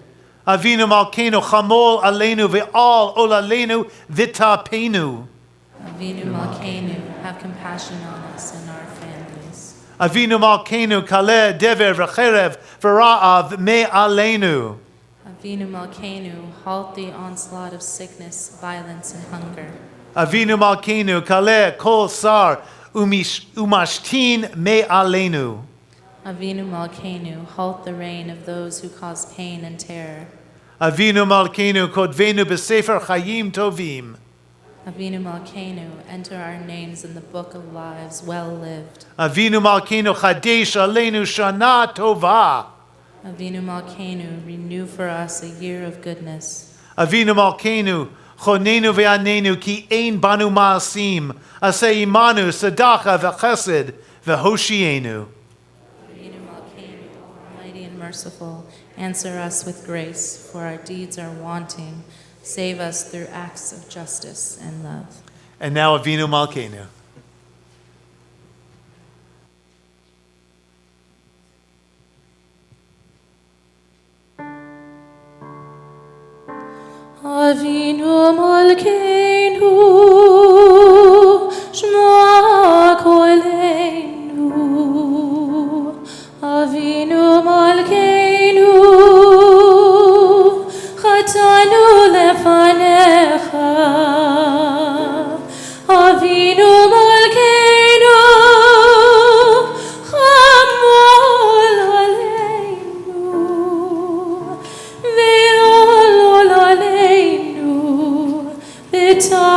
Avinu Malkeinu chamol aleinu ve'al olalenu vitapenu. Avinu Malkeinu, have compassion on us and our families. Avinu Malkeinu kaleh dever v'cherev v'ra'av me'aleinu. Avinu Malkeinu, halt the onslaught of sickness, violence, and hunger. Avinu Malkeinu kaleh kol sar umashtin me'aleinu. Avinu Malkeinu, halt the reign of those who cause pain and terror. Avinu Malkeinu kodvenu b'sefer chayim tovim. Avinu Malkeinu, enter our names in the book of lives well lived. Avinu Malkeinu chadesh aleinu shana tova. Avinu Malkeinu, renew for us a year of goodness. Avinu Malkeinu chonenu ve'anenu ki ein banu ma'asim aseh imanu sadacha v'chesed v'hoshienu. Avinu Malkeinu, almighty and merciful, answer us with grace, for our deeds are wanting. Save us through acts of justice and love. And now Avinu Malkeinu. Avinu Malkeinu, shma kolenu. Avinu Malkeinu, chatanu lefanecha. Avinu Malkeinu, chamol aleinu. Ve'ol aleinu, v'tapenu.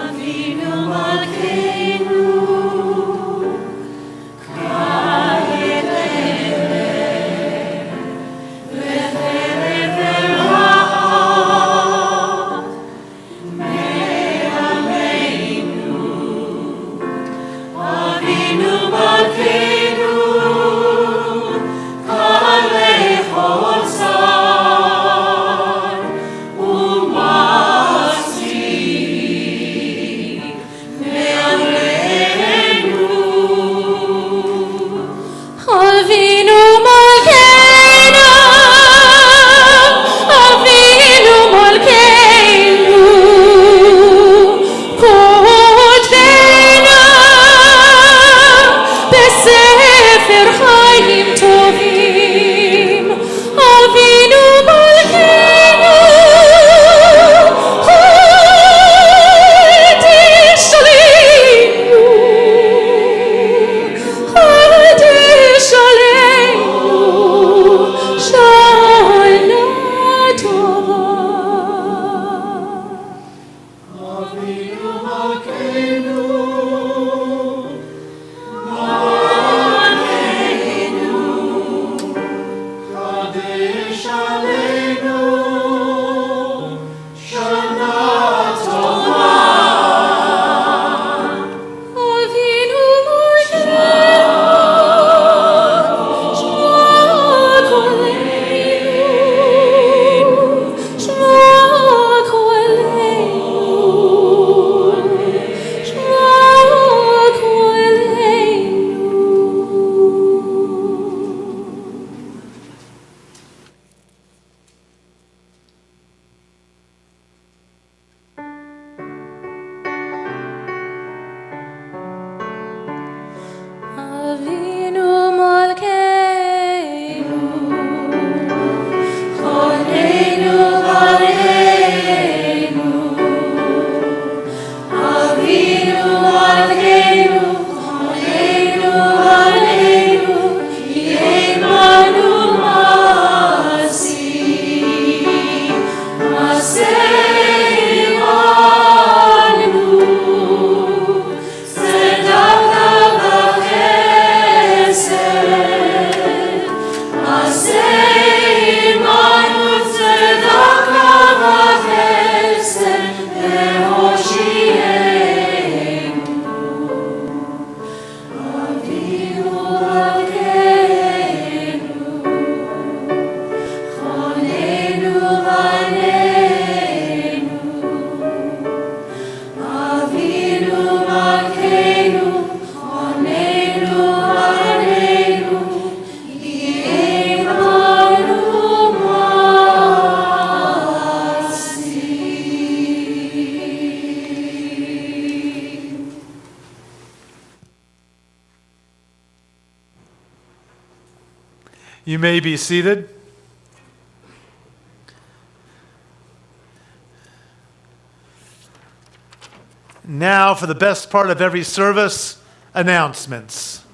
Avinu Malkeinu, You may be seated. Now, for the best part of every service, announcements.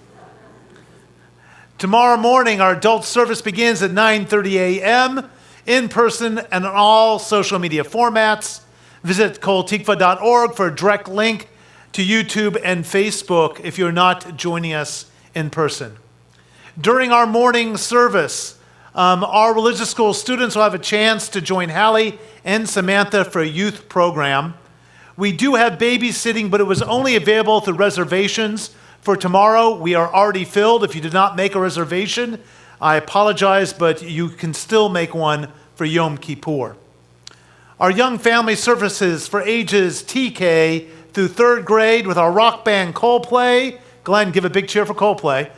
Tomorrow morning, our adult service begins at 9:30 a.m. in person and on all social media formats. Visit koltikva.org for a direct link to YouTube and Facebook if you're not joining us in person. During our morning service, our religious school students will have a chance to join Hallie and Samantha for a youth program. We do have babysitting, but it was only available through reservations. For tomorrow, we are already filled. If you did not make a reservation, I apologize, but you can still make one for Yom Kippur. Our young family services for ages TK through third grade with our rock band Coldplay. Glenn, give a big cheer for Coldplay.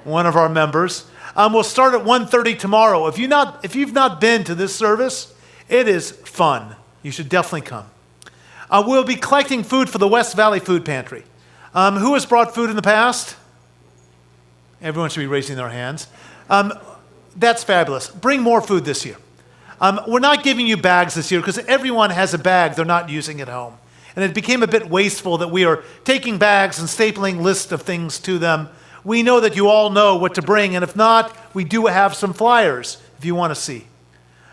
One of our members. We'll start at 1:30 tomorrow. If you've not been to this service, it is fun. You should definitely come. We'll be collecting food for the West Valley Food Pantry. Who has brought food in the past? Everyone should be raising their hands. That's fabulous. Bring more food this year. We're not giving you bags this year because everyone has a bag they're not using at home. And it became a bit wasteful that we are taking bags and stapling lists of things to them. We know that you all know what to bring, and if not, we do have some flyers if you want to see.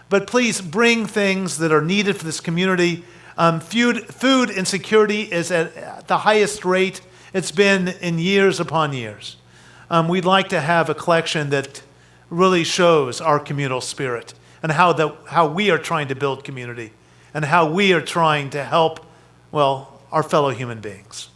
But please bring things that are needed for this community. Food insecurity is at the highest rate it's been in years upon years. We'd like to have a collection that really shows our communal spirit and how we are trying to build community and how we are trying to help, our fellow human beings.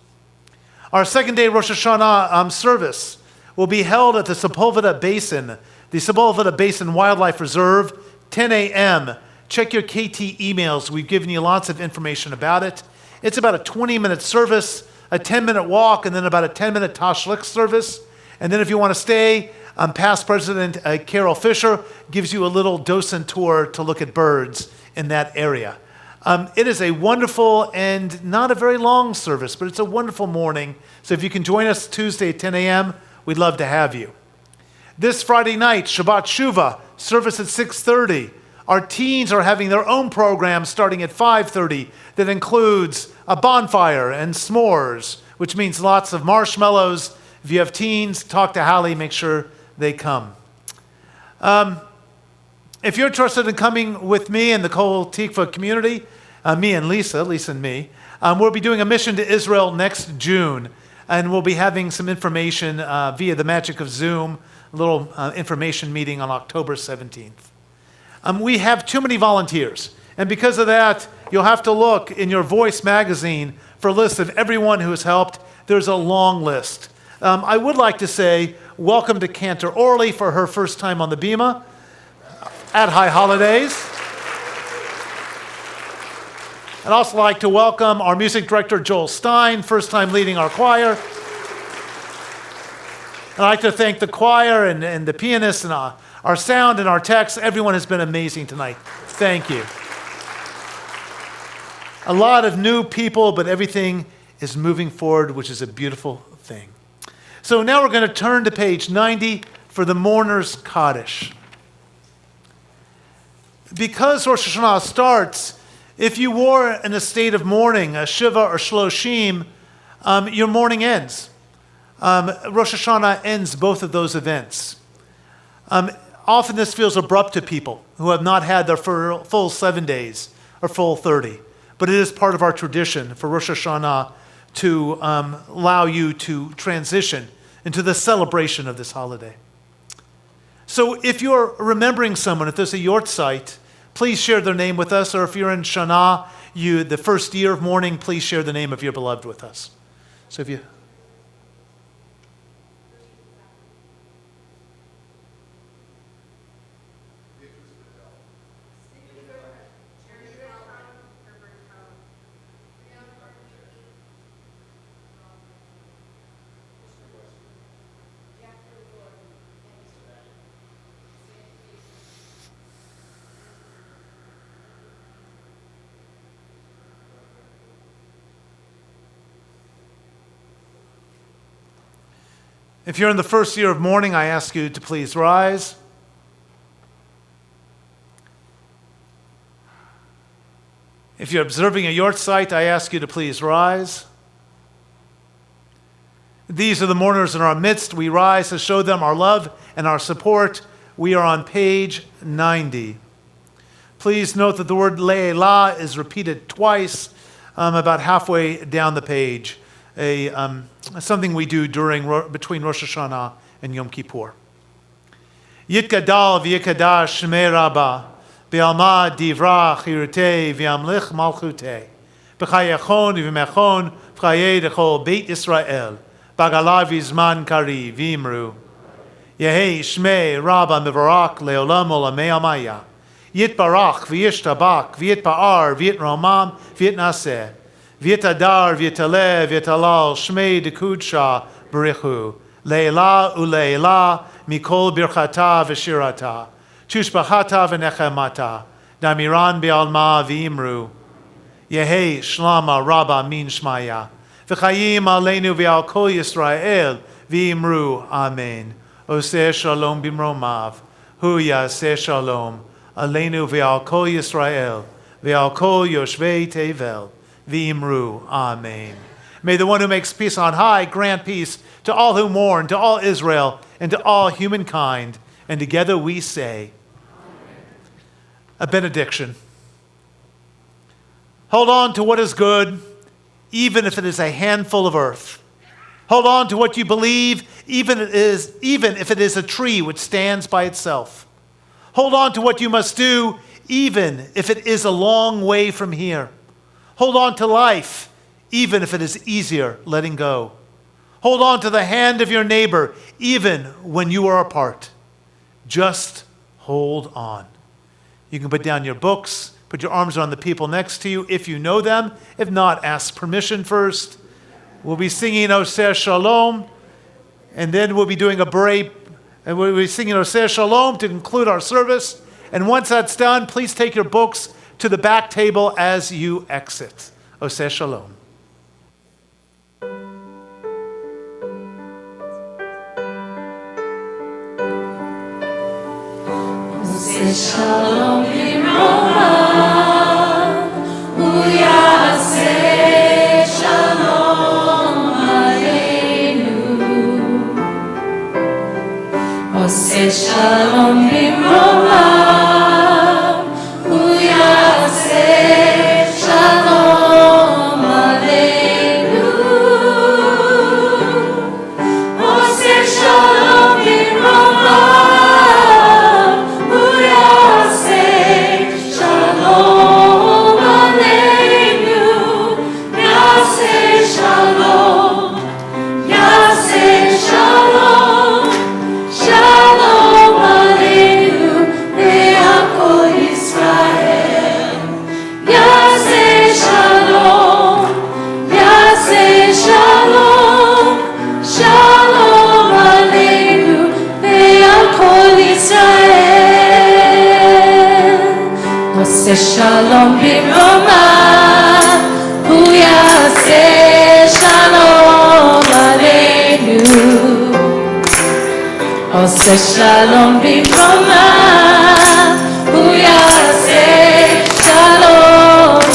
Our second day Rosh Hashanah service will be held at the Sepulveda Basin, the Sepulveda Basin Wildlife Reserve, 10 a.m. Check your KT emails. We've given you lots of information about it. It's about a 20-minute service, a 10-minute walk, and then about a 10-minute Tashlich service. And then if you want to stay, past President Carol Fisher gives you a little docent tour to look at birds in that area. It is a wonderful and not a very long service, but it's a wonderful morning. So if you can join us Tuesday at 10 a.m., we'd love to have you. This Friday night, Shabbat Shuvah, service at 6:30. Our teens are having their own program starting at 5:30 that includes a bonfire and s'mores, which means lots of marshmallows. If you have teens, talk to Hallie, make sure they come. If you're interested in coming with me and the Kol Tikva community, me and Lisa and me, we'll be doing a mission to Israel next June, and we'll be having some information via the magic of Zoom, a little information meeting on October 17th. We have too many volunteers, and because of that, you'll have to look in your Voice magazine for a list of everyone who has helped. There's a long list. I would like to say welcome to Cantor Orly for her first time on the Bima at High Holidays. I'd also like to welcome our music director, Joel Stein, first time leading our choir. I'd like to thank the choir and the pianists and our sound and our techs. Everyone has been amazing tonight. Thank you. A lot of new people, but everything is moving forward, which is a beautiful thing. So now we're going to turn to page 90 for the Mourner's Kaddish. Because Rosh Hashanah starts If you were in a state of mourning, a Shiva or Shloshim, your mourning ends. Rosh Hashanah ends both of those events. Often this feels abrupt to people who have not had their full 7 days or full 30. But it is part of our tradition for Rosh Hashanah to allow you to transition into the celebration of this holiday. So if you're remembering someone, if there's a yortzeit, please share their name with us. Or if you're in Shana, the first year of mourning, please share the name of your beloved with us. So if you... If you're in the first year of mourning, I ask you to please rise. If you're observing a yortzeit, I ask you to please rise. These are the mourners in our midst. We rise to show them our love and our support. We are on page 90. Please note that the word le'elah is repeated twice, about halfway down the page. Something we do between Rosh Hashanah and Yom Kippur. Yitgadal v'yikadash shmei Rabbah, v'alma divra chirutei v'amlich malchutei, v'chayachon v'mechon v'chayei dechol Beit Yisrael, b'galav v'zman kari v'imru. Yehei shmei Rabbah mevarak le'olam olamei amaya, yitbarach v'yishtabak v'yitpa'ar v'yitromam v'yitnaseh, V'yitadar, v'yitaleh, v'yitalal, shmei dekudsha b'richu, le'ela u'le'ela, mikol birchata v'shirata, chushbachata v'nechemata, damiran be'alma v'imru, yehei shlama rabba min shmaya, v'chayim aleinu v'al kol Yisrael, v'imru, amen. Oseh shalom b'mromav, hu yaseh shalom, aleinu v'al kol Yisrael, v'al kol yoshvei tevel, V'imru, amen. May the one who makes peace on high grant peace to all who mourn, to all Israel, and to all humankind. And together we say, amen. A benediction. Hold on to what is good, even if it is a handful of earth. Hold on to what you believe, even if it is a tree which stands by itself. Hold on to what you must do, even if it is a long way from here. Hold on to life, even if it is easier letting go. Hold on to the hand of your neighbor, even when you are apart. Just hold on. You can put down your books, put your arms around the people next to you if you know them. If not, ask permission first. We'll be singing Oseh Shalom, and then we'll be doing a break, and we'll be singing Oseh Shalom to conclude our service. And once that's done, please take your books to the back table as you exit. Oseh Shalom. Oseh Shalom b'mromav, hu yaseh shalom aleinu. Oseh Shalom b'mromav, Shalom b'mromav, hu yaseh shalom aleinu. Oseh shalom b'mromav, hu yaseh shalom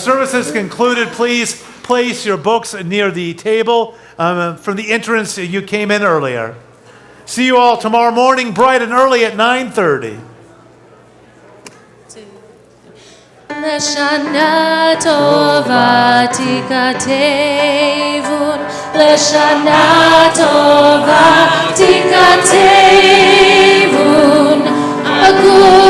service is concluded. Please place your books near the table from the entrance you came in earlier. See you all tomorrow morning, bright and early at 9:30. Lashana tova tikatevun, Lashana tova tikatevun, Agur